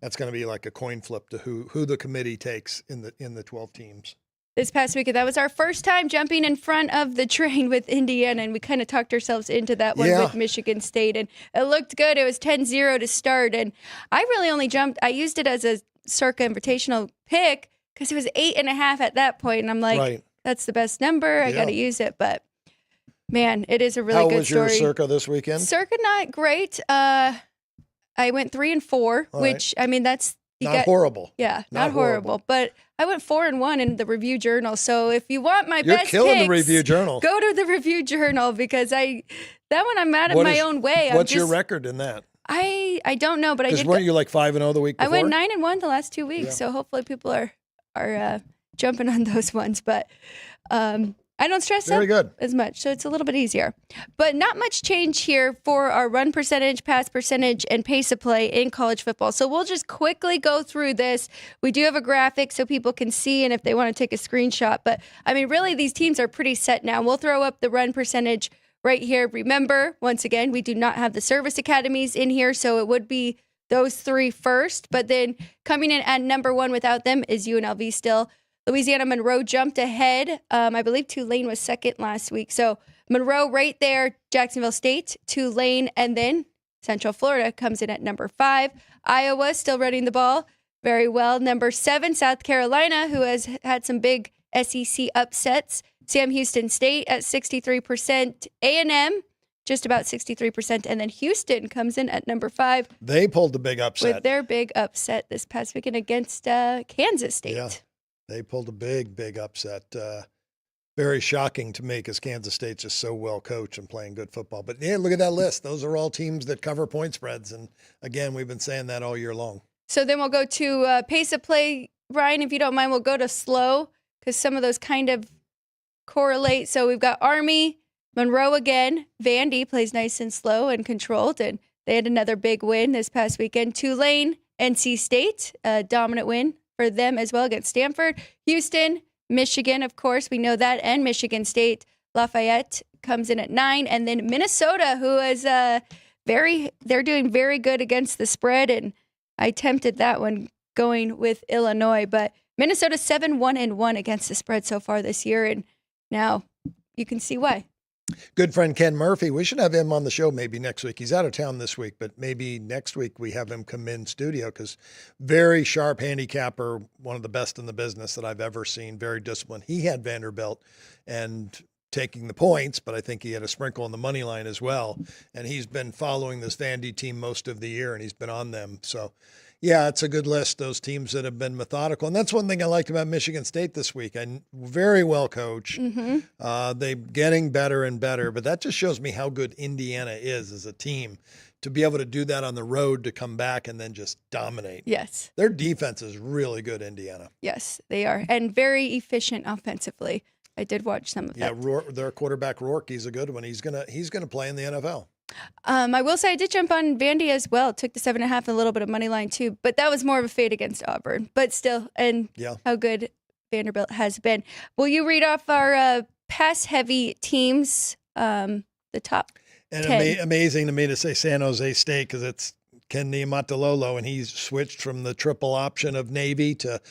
that's going to be like a coin flip to who the committee takes in the 12 teams. this past weekend. That was our first time jumping in front of the train with Indiana, and we kind of talked ourselves into that one with Michigan State, and it looked good. It was 10-0 to start, and I really only jumped. I used it as a Circa Invitational pick because it was 8.5 at that point, and I'm like, that's the best number. I got to use it, but man, it is a really good story. How was your Circa this weekend? Circa not great. I went 3-4, which I mean that's horrible. Yeah, not horrible, but I went 4-1 in the Review Journal. So if you want my best killing picks, the Review Journal. Go to the Review Journal because that one I'm out of my own way. What's your record in that? I don't know, but I did. Weren't you like 5-0 the week before? I went 9-1 the last 2 weeks, so hopefully people are jumping on those ones. But I don't stress out as much, so it's a little bit easier. But not much change here for our run percentage, pass percentage, and pace of play in college football. So we'll just quickly go through this. We do have a graphic so people can see, and if they want to take a screenshot. But, I mean, really, these teams are pretty set now. We'll throw up the run percentage right here. Remember, once again, we do not have the service academies in here, so it would be those three first. But then coming in at number one without them is UNLV still. Louisiana Monroe jumped ahead. I believe Tulane was second last week. So Monroe right there, Jacksonville State, Tulane, and then Central Florida comes in at number 5. Iowa still running the ball very well. Number 7, South Carolina, who has had some big SEC upsets. Sam Houston State at 63%. A&M, just about 63%. And then Houston comes in at number 5. They pulled the big upset. With their big upset this past weekend against Kansas State. Yeah. They pulled a big upset. Very shocking to me because Kansas State's just so well coached and playing good football. But yeah, look at that list. Those are all teams that cover point spreads. And again, we've been saying that all year long. So then we'll go to pace of play. Ryan, if you don't mind, we'll go to slow because some of those kind of correlate. So we've got Army, Monroe again. Vandy plays nice and slow and controlled. And they had another big win this past weekend. Tulane, NC State, a dominant win for them as well against Stanford. Houston, Michigan, of course, we know that, and Michigan State. Lafayette comes in at 9, and then Minnesota, who is they're doing very good against the spread, and I tempted that one going with Illinois, but Minnesota 7-1-1 against the spread so far this year, and now you can see why. Good friend Ken Murphy. We should have him on the show maybe next week. He's out of town this week, but maybe next week we have him come in studio because very sharp handicapper, one of the best in the business that I've ever seen, very disciplined. He had Vanderbilt and taking the points, but I think he had a sprinkle on the money line as well. And he's been following this Vandy team most of the year, and he's been on them. So, yeah, it's a good list, those teams that have been methodical. And that's one thing I liked about Michigan State this week. Very well coached. Mm-hmm. They're getting better and better, but that just shows me how good Indiana is as a team to be able to do that on the road, to come back and then just dominate. Yes. Their defense is really good, Indiana. Yes, they are. And very efficient offensively. I did watch some of that. Yeah, their quarterback, Rourke, he's a good one. He's gonna play in the NFL. I will say I did jump on Vandy as well. Took the 7.5 and a little bit of money line too, but that was more of a fade against Auburn. But still, and how good Vanderbilt has been. Will you read off our pass-heavy teams? The top. And 10. Amazing to me to say San Jose State because it's Ken Niumatalolo, and he's switched from the triple option of Navy to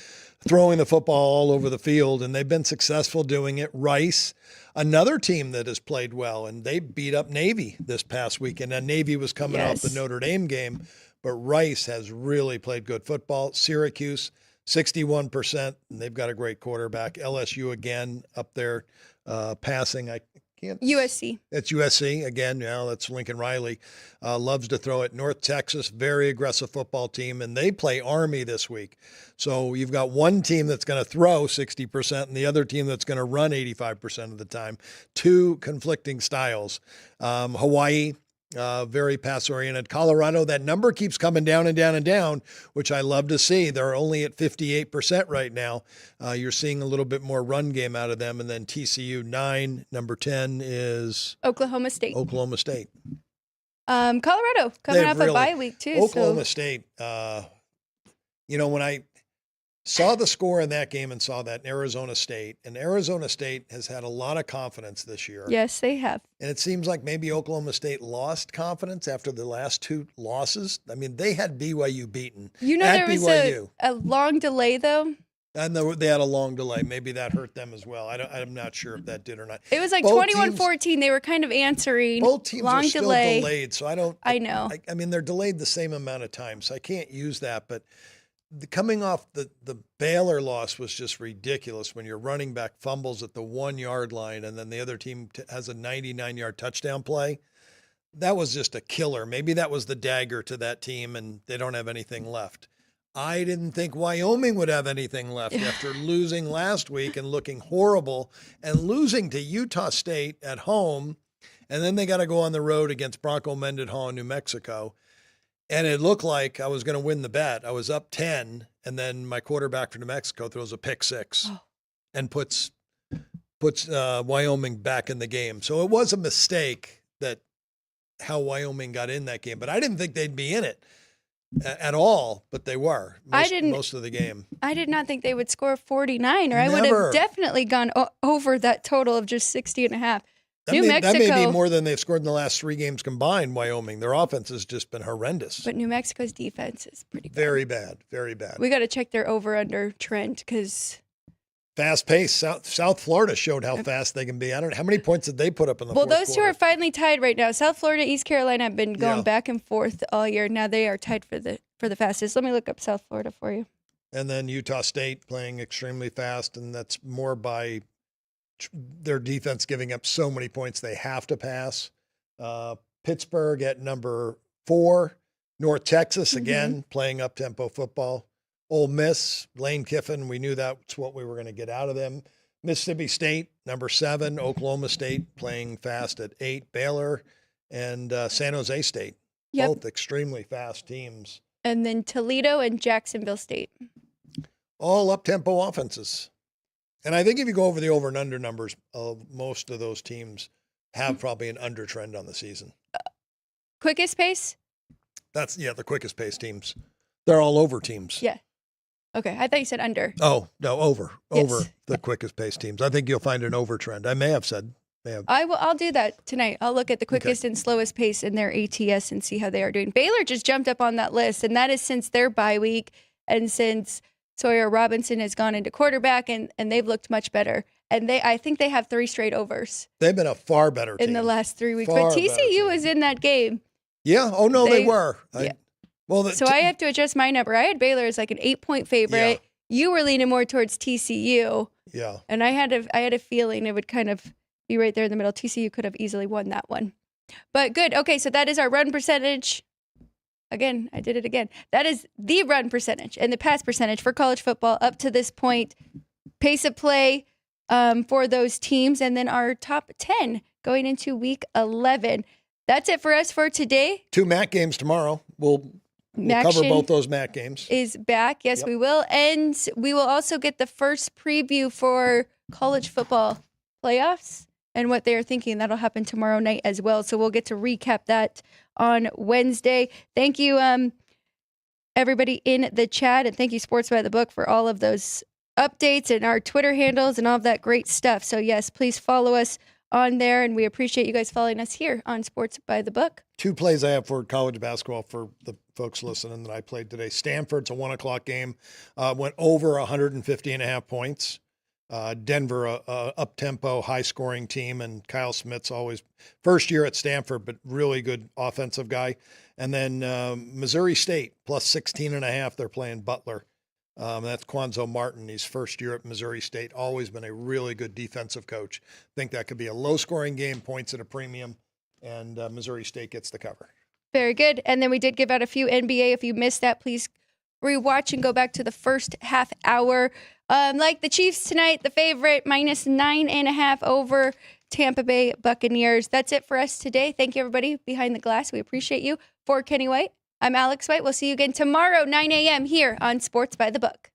throwing the football all over the field, and they've been successful doing it. Rice, another team that has played well, and they beat up Navy this past weekend. And Navy was coming off the Notre Dame game, but Rice has really played good football. Syracuse, 61%, and they've got a great quarterback. LSU again up there passing. USC. It's USC again. That's Lincoln Riley. Loves to throw it. North Texas, very aggressive football team, and they play Army this week. So you've got one team that's going to throw 60% and the other team that's going to run 85% of the time. Two conflicting styles. Hawaii, very pass-oriented. Colorado, that number keeps coming down and down and down, which I love to see. They're only at 58% right now. You're seeing a little bit more run game out of them. And then TCU 9, number 10 is Oklahoma State. Colorado coming off a bye week too. Oklahoma State. When I saw the score in that game and saw that in Arizona State, and Arizona State has had a lot of confidence this year. Yes, they have. And it seems like maybe Oklahoma State lost confidence after the last 2 losses. I mean, they had BYU beaten. There was a long delay, though. And they had a long delay. Maybe that hurt them as well. I'm not sure if that did or not. It was like Both 21-14. They were kind of answering. Both teams long are still delay. delayed, so I know. I mean, they're delayed the same amount of time, so I can't use that. But coming off the Baylor loss was just ridiculous when your running back fumbles at the 1 yard line and then the other team has a 99-yard touchdown play. That was just a killer. Maybe that was the dagger to that team, and they don't have anything left. I didn't think Wyoming would have anything left after losing last week and looking horrible and losing to Utah State at home. And then they got to go on the road against Bronco Mendenhall in New Mexico. And it looked like I was going to win the bet. I was up 10, and then my quarterback from New Mexico throws a pick six and puts Wyoming back in the game. So it was a mistake that how Wyoming got in that game. But I didn't think they'd be in it at all, but they were most of the game. I did not think they would score 49, or I would Never. have definitely gone over that total of just 60.5. That may be more than they've scored in the last 3 games combined, Wyoming. Their offense has just been horrendous. But New Mexico's defense is pretty bad. Very bad, very bad. We got to check their over-under trend because... Fast pace. South Florida showed how fast they can be. I don't know. How many points did they put up in the fourth Well, those two quarter? are finally tied right now. South Florida, East Carolina have been going back and forth all year. Now they are tied for the fastest. Let me look up South Florida for you. And then Utah State playing extremely fast, and that's more by their defense giving up so many points they have to pass. Pittsburgh at number 4. North Texas, again, playing up-tempo football. Ole Miss, Lane Kiffin, we knew that's what we were going to get out of them. Mississippi State, number 7. Oklahoma State playing fast at 8. Baylor and San Jose State, both extremely fast teams. And then Toledo and Jacksonville State. All up-tempo offenses. And I think if you go over the over and under numbers, most of those teams have probably an under trend on the season. Quickest pace? That's, the quickest pace teams. They're all over teams. Yeah. Okay, I thought you said under. Oh, no, over Yes. the quickest pace teams. I think you'll find an over trend. I may have said. I'll do that tonight. I'll look at the quickest and slowest pace in their ATS and see how they are doing. Baylor just jumped up on that list, and that is since their bye week and since Sawyer Robinson has gone into quarterback, and they've looked much better. And I think they have 3 straight overs. They've been a far better team in the last 3 weeks. Far But TCU was in that game. Yeah. Oh, no, they were. Yeah. So I have to adjust my number. I had Baylor as like an 8-point favorite. Yeah. You were leaning more towards TCU. Yeah. And I had a feeling it would kind of be right there in the middle. TCU could have easily won that one. But good. Okay, so that is our run percentage. Again, I did it again. That is the run percentage and the pass percentage for college football up to this point. Pace of play for those teams. And then our top 10 going into week 11. That's it for us for today. 2 MAC games tomorrow. We'll cover both those MAC games. Is back. Yes, we will. And we will also get the first preview for college football playoffs and what they are thinking. That'll happen tomorrow night as well. So we'll get to recap that on Wednesday. Thank you, everybody in the chat. And thank you, Sports by the Book, for all of those updates and our Twitter handles and all of that great stuff. So, yes, please follow us on there, and we appreciate you guys following us here on Sports by the Book. 2 plays I have for college basketball for the folks listening that I played today. Stanford's a 1:00 game, went over 150.5 points. Denver, a up-tempo, high-scoring team, and Kyle Smith's always first year at Stanford, but really good offensive guy. And then Missouri State, plus 16.5. They're playing Butler. That's Quanzo Martin. He's first year at Missouri State, always been a really good defensive coach. Think that could be a low-scoring game, points at a premium, and Missouri State gets the cover. Very good. And then we did give out a few NBA. If you missed that, please rewatch and go back to the first half hour. Like the Chiefs tonight, the favorite, minus 9.5 over Tampa Bay Buccaneers. That's it for us today. Thank you, everybody behind the glass. We appreciate you. For Kenny White, I'm Alex White. We'll see you again tomorrow, 9 a.m. here on Sports by the Book.